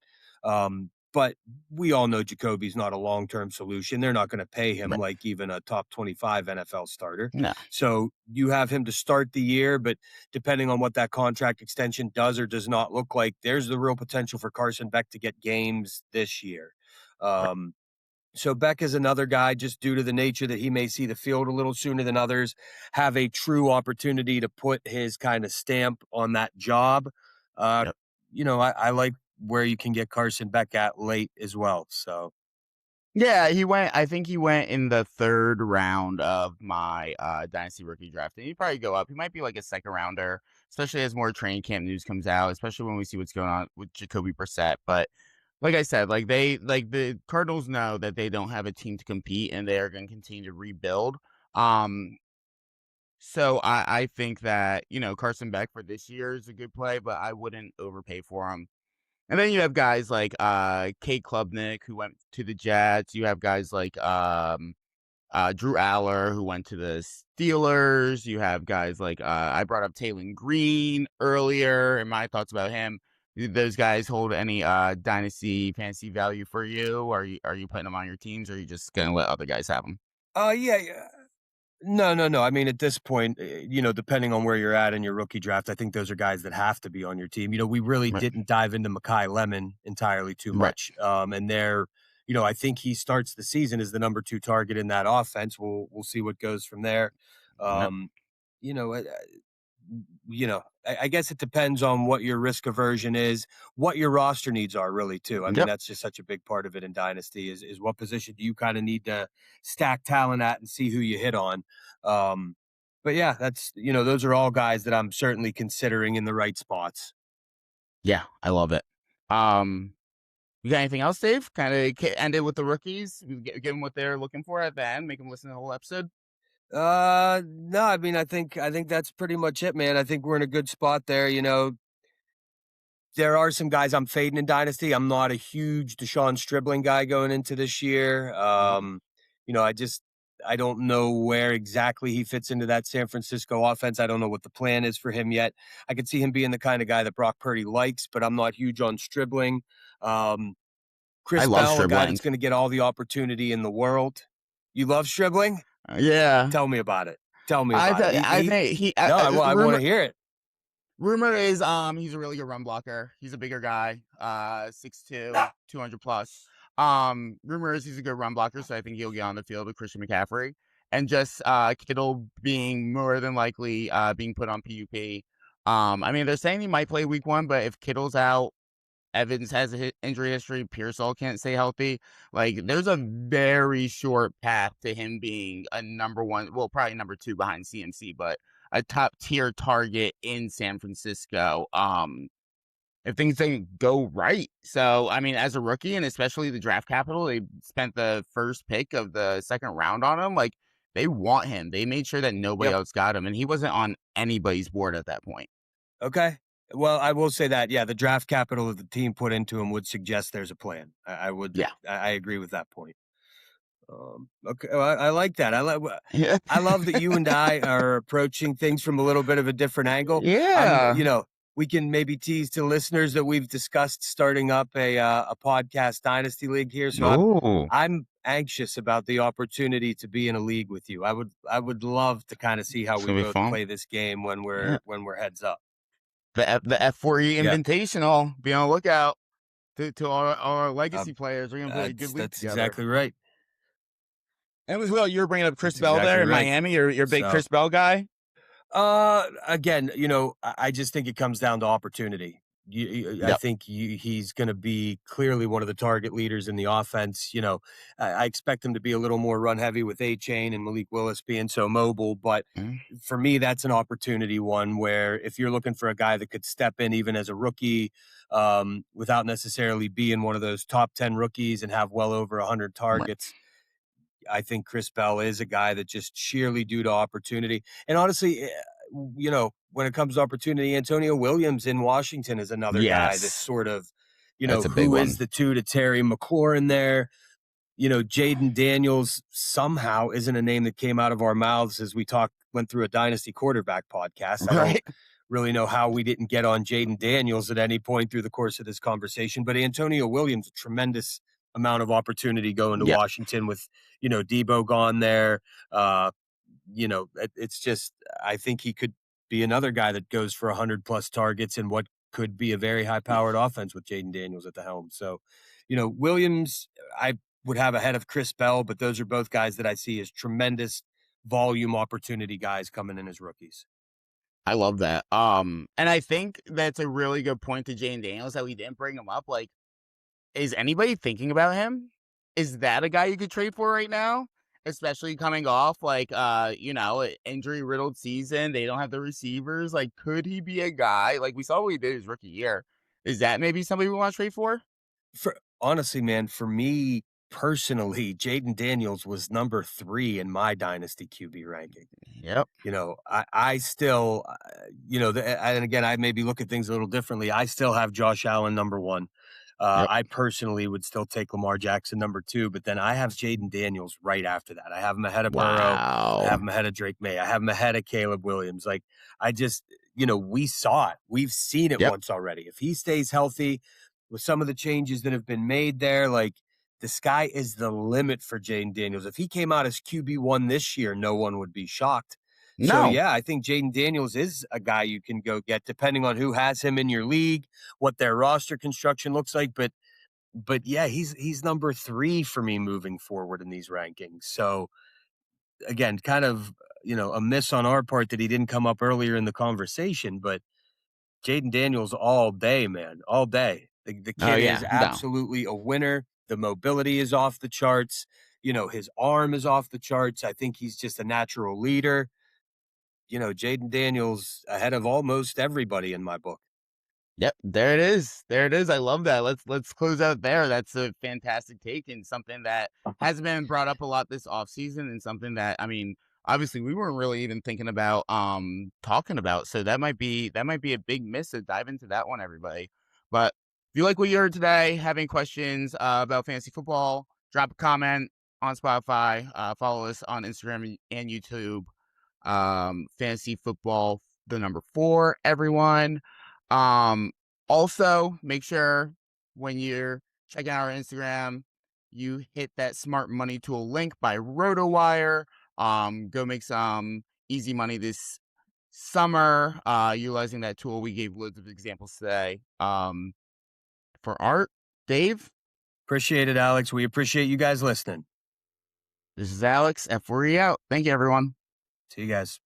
But we all know Jacoby's not a long-term solution. They're not going to pay him like even a top 25 NFL starter. No. So you have him to start the year, but depending on what that contract extension does or does not look like, there's the real potential for Carson Beck to get games this year. So Beck is another guy, just due to the nature that he may see the field a little sooner than others, have a true opportunity to put his kind of stamp on that job. I like where you can get Carson Beck at late as well. So yeah, I think he went in the 3rd round of my dynasty rookie draft. And he'd probably go up. He might be like a 2nd rounder, especially as more training camp news comes out, especially when we see what's going on with Jacoby Brissett. But like I said, the Cardinals know that they don't have a team to compete and they are going to continue to rebuild. So I think that, Carson Beck for this year is a good play, but I wouldn't overpay for him. And then you have guys like Kate Klubnik, who went to the Jets. You have guys like Drew Aller, who went to the Steelers. You have guys like I brought up Taylon Green earlier, and my thoughts about him. Do those guys hold any dynasty fantasy value for you? Are you putting them on your teams, or are you just gonna let other guys have them? Yeah. No. I mean, at this point, depending on where you're at in your rookie draft, I think those are guys that have to be on your team. We really didn't dive into Makai Lemon entirely too much. And there, I think he starts the season as the number 2 target in that offense. We'll see what goes from there. I guess it depends on what your risk aversion is, what your roster needs are really too. I mean, that's just such a big part of it in Dynasty is what position do you kind of need to stack talent at and see who you hit on. But yeah, that's, those are all guys that I'm certainly considering in the right spots. Yeah, I love it. You got anything else, Dave? Kind of end it with the rookies, give them what they're looking for at the end, make them listen to the whole episode. No, I mean, I think that's pretty much it, man. I think we're in a good spot there. You know, there are some guys I'm fading in Dynasty. I'm not a huge Deshaun Stribling guy going into this year. You know, I don't know where exactly he fits into that San Francisco offense. I don't know what the plan is for him yet. I could see him being the kind of guy that Brock Purdy likes, but I'm not huge on Stribling. Chris I love Bell, a guy Stribling. that's going to get all the opportunity in the world. You love Stribling? Yeah. Tell me about it. Tell me about it. No, I want to hear it. Rumor is he's a really good run blocker. He's a bigger guy, 6'2", 200 plus. Rumor is he's a good run blocker, so I think he'll get on the field with Christian McCaffrey. And just Kittle being more than likely being put on PUP. I mean, they're saying he might play week 1, but if Kittle's out, Evans has a injury history, Pearsall can't stay healthy. Like, there's a very short path to him being a number 1, well, probably number 2 behind CMC, but a top tier target in San Francisco. If things didn't go right. So, I mean, as a rookie, and especially the draft capital, they spent the first pick of the second round on him. Like, they want him. They made sure that nobody else got him, and he wasn't on anybody's board at that point. Okay. Well, I will say that, yeah, the draft capital that the team put into him would suggest there's a plan. I would. Yeah. I agree with that point. Okay, well, I like that. I love that you and I are approaching things from a little bit of a different angle. Yeah. You know, we can maybe tease to listeners that we've discussed starting up a podcast dynasty league here. So I'm anxious about the opportunity to be in a league with you. I would love to kind of see how we both play this game when we're heads up. The F4E Invitational. Be on the lookout to our legacy players. We're gonna play a good league That's together. exactly right. And as well, you're bringing up Chris Bell there in Miami. You're a big Chris Bell guy. Again, you know, I just think it comes down to opportunity. I think he's going to be clearly one of the target leaders in the offense. You know, I expect him to be a little more run heavy with A-Chain and Malik Willis being so mobile. But for me, that's an opportunity one where if you're looking for a guy that could step in even as a rookie without necessarily being one of those top 10 rookies and have well over 100 targets, I think Chris Bell is a guy that just sheerly due to opportunity. And honestly, you know, when it comes to opportunity, Antonio Williams in Washington is another guy that's sort of, you know, who is the 2 to Terry McLaurin there. You know, Jaden Daniels somehow isn't a name that came out of our mouths as we went through a dynasty quarterback podcast. I don't really know how we didn't get on Jaden Daniels at any point through the course of this conversation, but Antonio Williams, a tremendous amount of opportunity going to Washington with, you know, Debo gone there. You know, it's just, I think he could be another guy that goes for 100 plus targets in what could be a very high powered offense with Jaden Daniels at the helm. So, you know, Williams, I would have ahead of Chris Bell, but those are both guys that I see as tremendous volume opportunity guys coming in as rookies. I love that. And I think that's a really good point to Jaden Daniels that we didn't bring him up. Like, is anybody thinking about him? Is that a guy you could trade for right now? Especially coming off like you know, injury riddled season. They don't have the receivers. Like, could he be a guy? Like, we saw what he did his rookie year. Is that maybe somebody we want to trade for? Honestly, man, for me personally, Jaden Daniels was number 3 in my dynasty QB ranking. Yep. You know, I still, you know, and again, I maybe look at things a little differently. I still have Josh Allen number 1. I personally would still take Lamar Jackson number 2, but then I have Jaden Daniels right after that. I have him ahead of Burrow. I have him ahead of Drake Maye. I have him ahead of Caleb Williams. Like, I just, you know, we saw it. We've seen it once already. If he stays healthy with some of the changes that have been made there, like, the sky is the limit for Jaden Daniels. If he came out as QB1 this year, no one would be shocked. So, yeah, I think Jaden Daniels is a guy you can go get, depending on who has him in your league, what their roster construction looks like. But yeah, he's number 3 for me moving forward in these rankings. So, again, kind of, you know, a miss on our part that he didn't come up earlier in the conversation. But Jaden Daniels all day, man, all day. The kid is absolutely a winner. The mobility is off the charts. You know, his arm is off the charts. I think he's just a natural leader. You know, Jaden Daniels ahead of almost everybody in my book. Yep, there it is. There it is. I love that. Let's close out there. That's a fantastic take and something that hasn't been brought up a lot this offseason, and something that, I mean, obviously we weren't really even thinking about talking about. So that might be a big miss to dive into that one, everybody. But if you like what you heard today, have any questions about fantasy football, drop a comment on Spotify. Follow us on Instagram and YouTube. Fantasy football, the number 4, everyone. Also make sure when you're checking out our Instagram, you hit that smart money tool link by Rotowire. Go make some easy money this summer, utilizing that tool. We gave loads of examples today. For Art, Dave, Appreciate it, Alex. We appreciate you guys listening. this is Alex, F4E out. Thank you, everyone. See you guys.